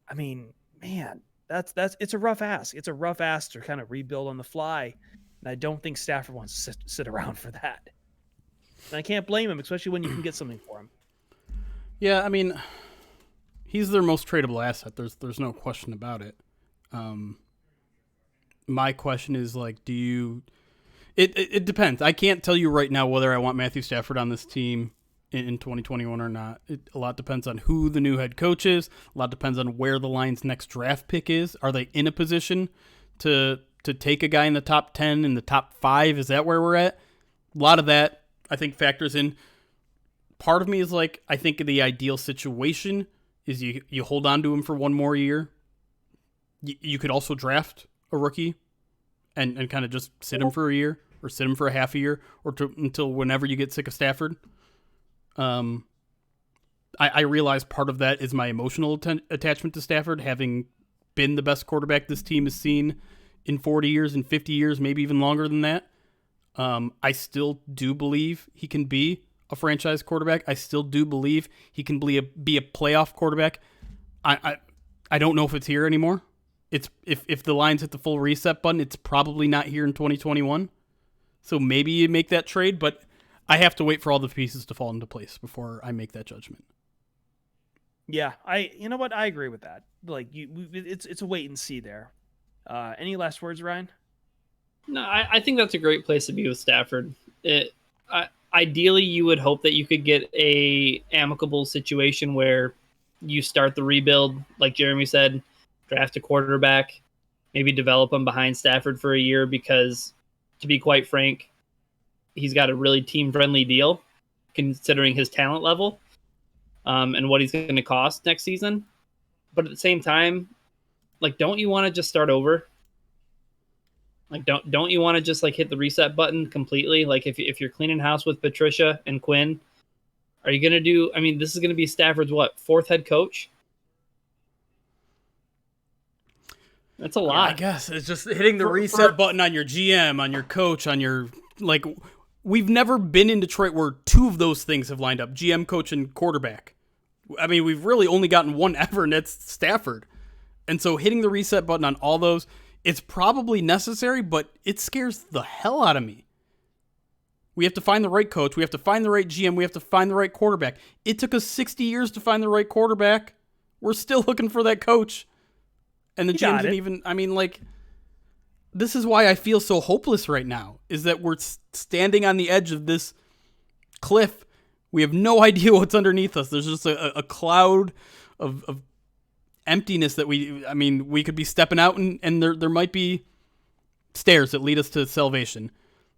I mean, man, that's it's a rough ask. It's a rough ask to kind of rebuild on the fly. And I don't think Stafford wants to sit around for that. And I can't blame him, especially when you can get something for him. Yeah, I mean, he's their most tradable asset. There's no question about it. My question is, like, it depends. I can't tell you right now whether I want Matthew Stafford on this team in 2021 or not. A lot depends on who the new head coach is. A lot depends on where the Lions' next draft pick is. Are they in a position to take a guy in the top 10, in the top 5? Is that where we're at? A lot of that, I think, factors in. Part of me is like, I think the ideal situation is you hold on to him for one more year. You could also draft a rookie and kind of just sit him for a year or sit him for a half a year or until whenever you get sick of Stafford. I realize part of that is my emotional attachment to Stafford, having been the best quarterback this team has seen in 40 years and 50 years, maybe even longer than that. I still do believe he can be a franchise quarterback. I still do believe he can be a playoff quarterback. I don't know if it's here anymore. It's if the Lions hit the full reset button, it's probably not here in 2021. So maybe you make that trade, but I have to wait for all the pieces to fall into place before I make that judgment. Yeah, you know what? I agree with that. Like, it's a wait and see there. Any last words, Ryan? No, I think that's a great place to be with Stafford. Ideally, you would hope that you could get a amicable situation where you start the rebuild, like Jeremy said, draft a quarterback, maybe develop him behind Stafford for a year, because, to be quite frank, he's got a really team-friendly deal considering his talent level and what he's going to cost next season. But at the same time, like, don't you want to just start over? Like, don't you want to just, like, hit the reset button completely? Like, if you're cleaning house with Patricia and Quinn, are you going to do – I mean, this is going to be Stafford's, fourth head coach? That's a lot. I guess it's just hitting the reset button on your GM, on your coach, on your – like, we've never been in Detroit where two of those things have lined up, GM, coach, and quarterback. I mean, we've really only gotten one ever, and that's Stafford. And so hitting the reset button on all those, It's probably necessary, but it scares the hell out of me. We have to find the right coach. We have to find the right GM. We have to find the right quarterback. It took us 60 years to find the right quarterback. We're still looking for that coach. And the GM didn't even, this is why I feel so hopeless right now, is that we're standing on the edge of this cliff. We have no idea what's underneath us. There's just a cloud of emptiness that we could be stepping out and there might be stairs that lead us to salvation.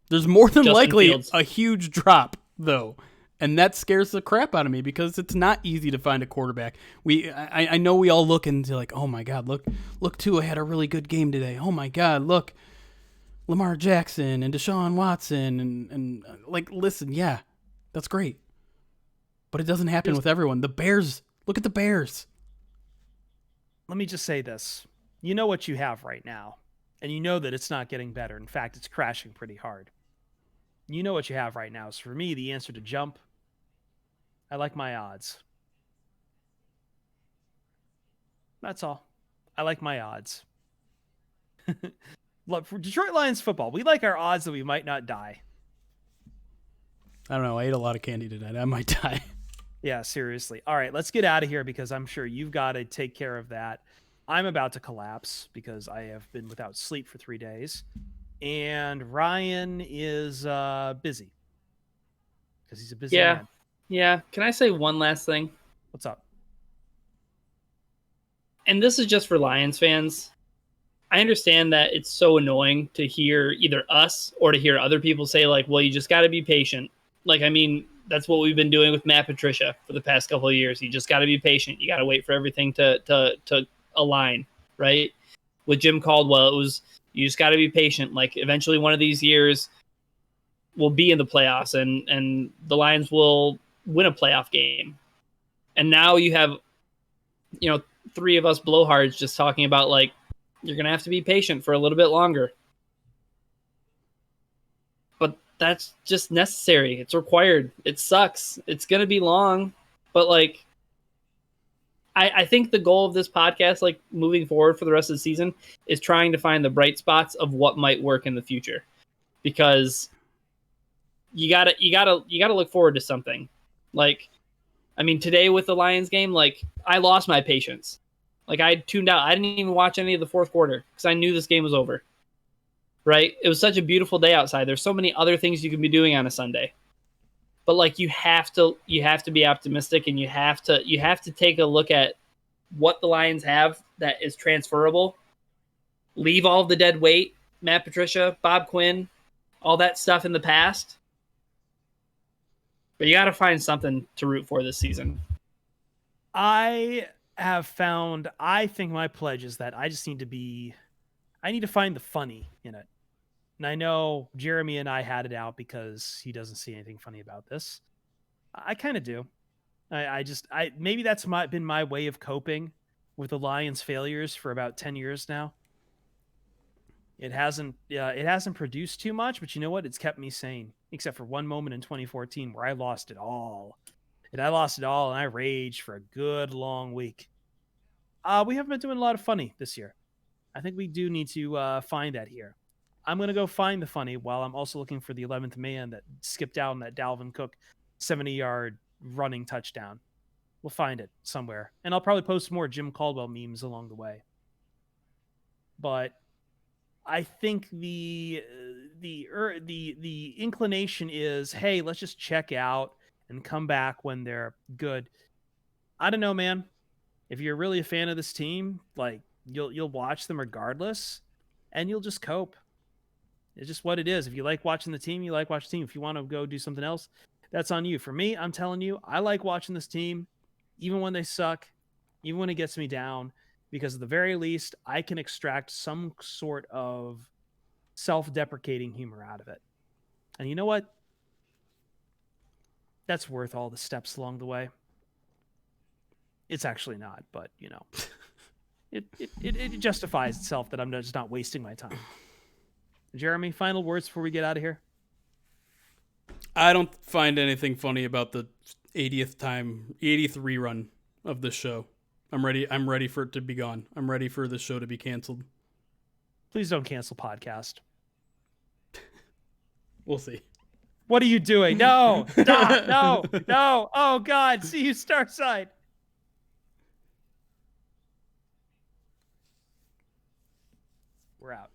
There's more than likely a huge drop, though, and that scares the crap out of me because it's not easy to find a quarterback. I know we all look and like, oh my God, look, Tua had a really good game today. Oh my God, look, Lamar Jackson and Deshaun Watson and like, listen, yeah, that's great, but it doesn't happen with everyone. The Bears, look at the Bears. Let me just say this: you know what you have right now. And you know that it's not getting better. In fact, it's crashing pretty hard. You know what you have right now. So for me, the answer to jump, I like my odds. That's all. I like my odds. Look, for Detroit Lions football, we like our odds that we might not die. I don't know. I ate a lot of candy tonight. I might die. Yeah, seriously. All right, let's get out of here because I'm sure you've got to take care of that. I'm about to collapse because I have been without sleep for 3 days. And Ryan is busy. Because he's a busy man. Yeah. Can I say one last thing? What's up? And this is just for Lions fans. I understand that it's so annoying to hear either us or to hear other people say, like, well, you just got to be patient. Like, that's what we've been doing with Matt Patricia for the past couple of years. You just got to be patient. You got to wait for everything to align, right? With Jim Caldwell, it was, you just got to be patient. Like, eventually one of these years we'll be in the playoffs and the Lions will win a playoff game. And now you have, three of us blowhards just talking about, like, you're going to have to be patient for a little bit longer. But that's just necessary. It's required. It sucks. It's going to be long, but, like, I think the goal of this podcast, like, moving forward for the rest of the season, is trying to find the bright spots of what might work in the future, because you gotta look forward to something. Like, today with the Lions game, like, I lost my patience. Like, I tuned out. I didn't even watch any of the fourth quarter because I knew this game was over. Right? It was such a beautiful day outside. There's so many other things you can be doing on a Sunday. But, like, you have to be optimistic, and you have to take a look at what the Lions have that is transferable. Leave all of the dead weight, Matt Patricia, Bob Quinn, all that stuff in the past. But you got to find something to root for this season. I think my pledge is that I need to find the funny in it. And I know Jeremy and I had it out because he doesn't see anything funny about this. I kind of do. Maybe that's been my way of coping with the Lions' failures for about 10 years now. It hasn't produced too much, but you know what? It's kept me sane, except for one moment in 2014 where I lost it all. And I raged for a good long week. We haven't been doing a lot of funny this year. I think we do need to find that here. I'm going to go find the funny while I'm also looking for the 11th man that skipped out on that Dalvin Cook 70-yard running touchdown. We'll find it somewhere. And I'll probably post more Jim Caldwell memes along the way. But I think the inclination is, hey, let's just check out and come back when they're good. I don't know, man. If you're really a fan of this team, like, you'll watch them regardless, and you'll just cope. It's just what it is. If you like watching the team, you like watching the team. If you want to go do something else, that's on you. For me, I'm telling you, I like watching this team, even when they suck, even when it gets me down, because at the very least, I can extract some sort of self-deprecating humor out of it. And you know what? That's worth all the steps along the way. It's actually not, but, it justifies itself that I'm just not wasting my time. Jeremy, final words before we get out of here? I don't find anything funny about the 80th rerun of this show. I'm ready for it to be gone. I'm ready for this show to be canceled. Please don't cancel podcast. We'll see. What are you doing? No, stop. No, no. Oh, God. See you, Starside. We're out.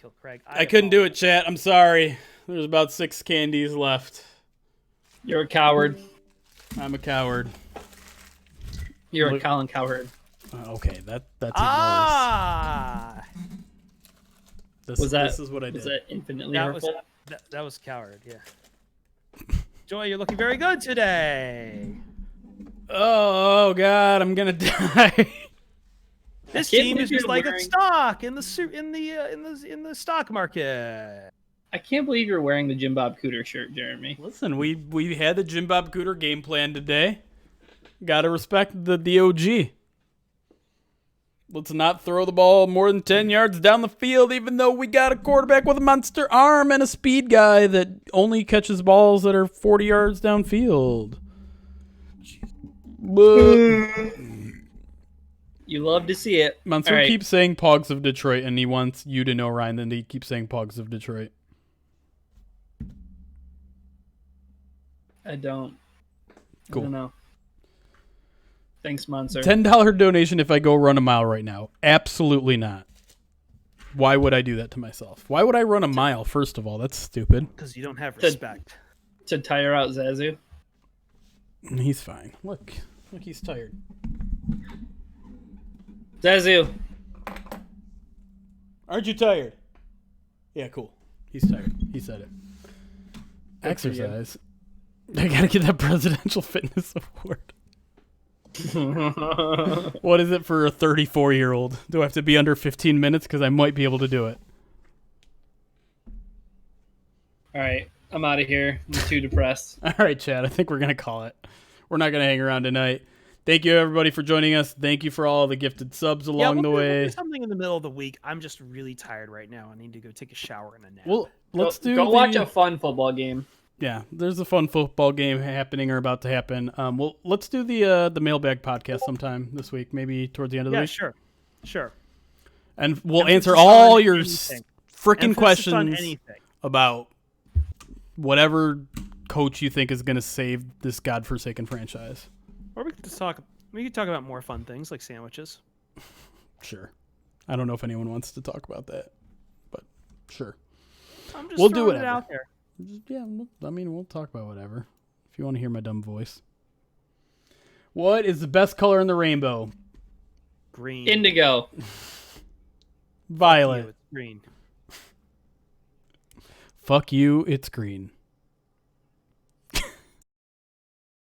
Kill Craig. I couldn't do it, chat. I'm sorry. There's about 6 candies left. You're a coward. I'm a coward. You're a Colin coward. Okay, that's even Ah. worse. Was that? This is what I did. Was that infinitely That hurtful? that was coward, yeah. Joy, you're looking very good today. Oh God, I'm gonna die. This can't team is believe just you're like a wearing- stock in the stock market. I can't believe you're wearing the Jim Bob Cooter shirt, Jeremy. Listen, we had the Jim Bob Cooter game plan today. Gotta respect the OG. Let's not throw the ball more than 10 yards down the field, even though we got a quarterback with a monster arm and a speed guy that only catches balls that are 40 yards downfield. You love to see it. Monster All right. keeps saying Pogs of Detroit, and he wants you to know, Ryan, that he keeps saying Pogs of Detroit. I don't. Cool. I don't know. Thanks, Monster. $10 donation if I go run a mile right now. Absolutely not. Why would I do that to myself? Why would I run a mile, first of all? That's stupid. Because you don't have respect. To tire out Zazu. He's fine. Look, he's tired. Zazu. Aren't you tired? Yeah, cool. He's tired. He said it. Good for you. Exercise. I gotta get that presidential fitness award. What is it for a 34-year-old? Do I have to be under 15 minutes? Because I might be able to do it. All right. I'm out of here. I'm too depressed. All right, Chad. I think we're going to call it. We're not going to hang around tonight. Thank you, everybody, for joining us. Thank you for all the gifted subs along the we'll way. do something in the middle of the week. I'm just really tired right now. I need to go take a shower and a nap. Well, let's Go watch a fun football game. Yeah, there's a fun football game happening or about to happen. Well, let's do the mailbag podcast sometime this week, maybe towards the end of the week. Sure. And we'll Emphasis answer all on your anything. freaking Emphasis on questions anything. about whatever coach you think is going to save this godforsaken franchise. Or we could just talk. We could talk about more fun things like sandwiches. Sure. I don't know if anyone wants to talk about that, but sure. I'm just We'll do throwing it whatever. out there. Yeah, I mean, we'll talk about whatever. If you want to hear my dumb voice. What is the best color in the rainbow? Green. Indigo. Violet. It's green. Fuck you, it's green.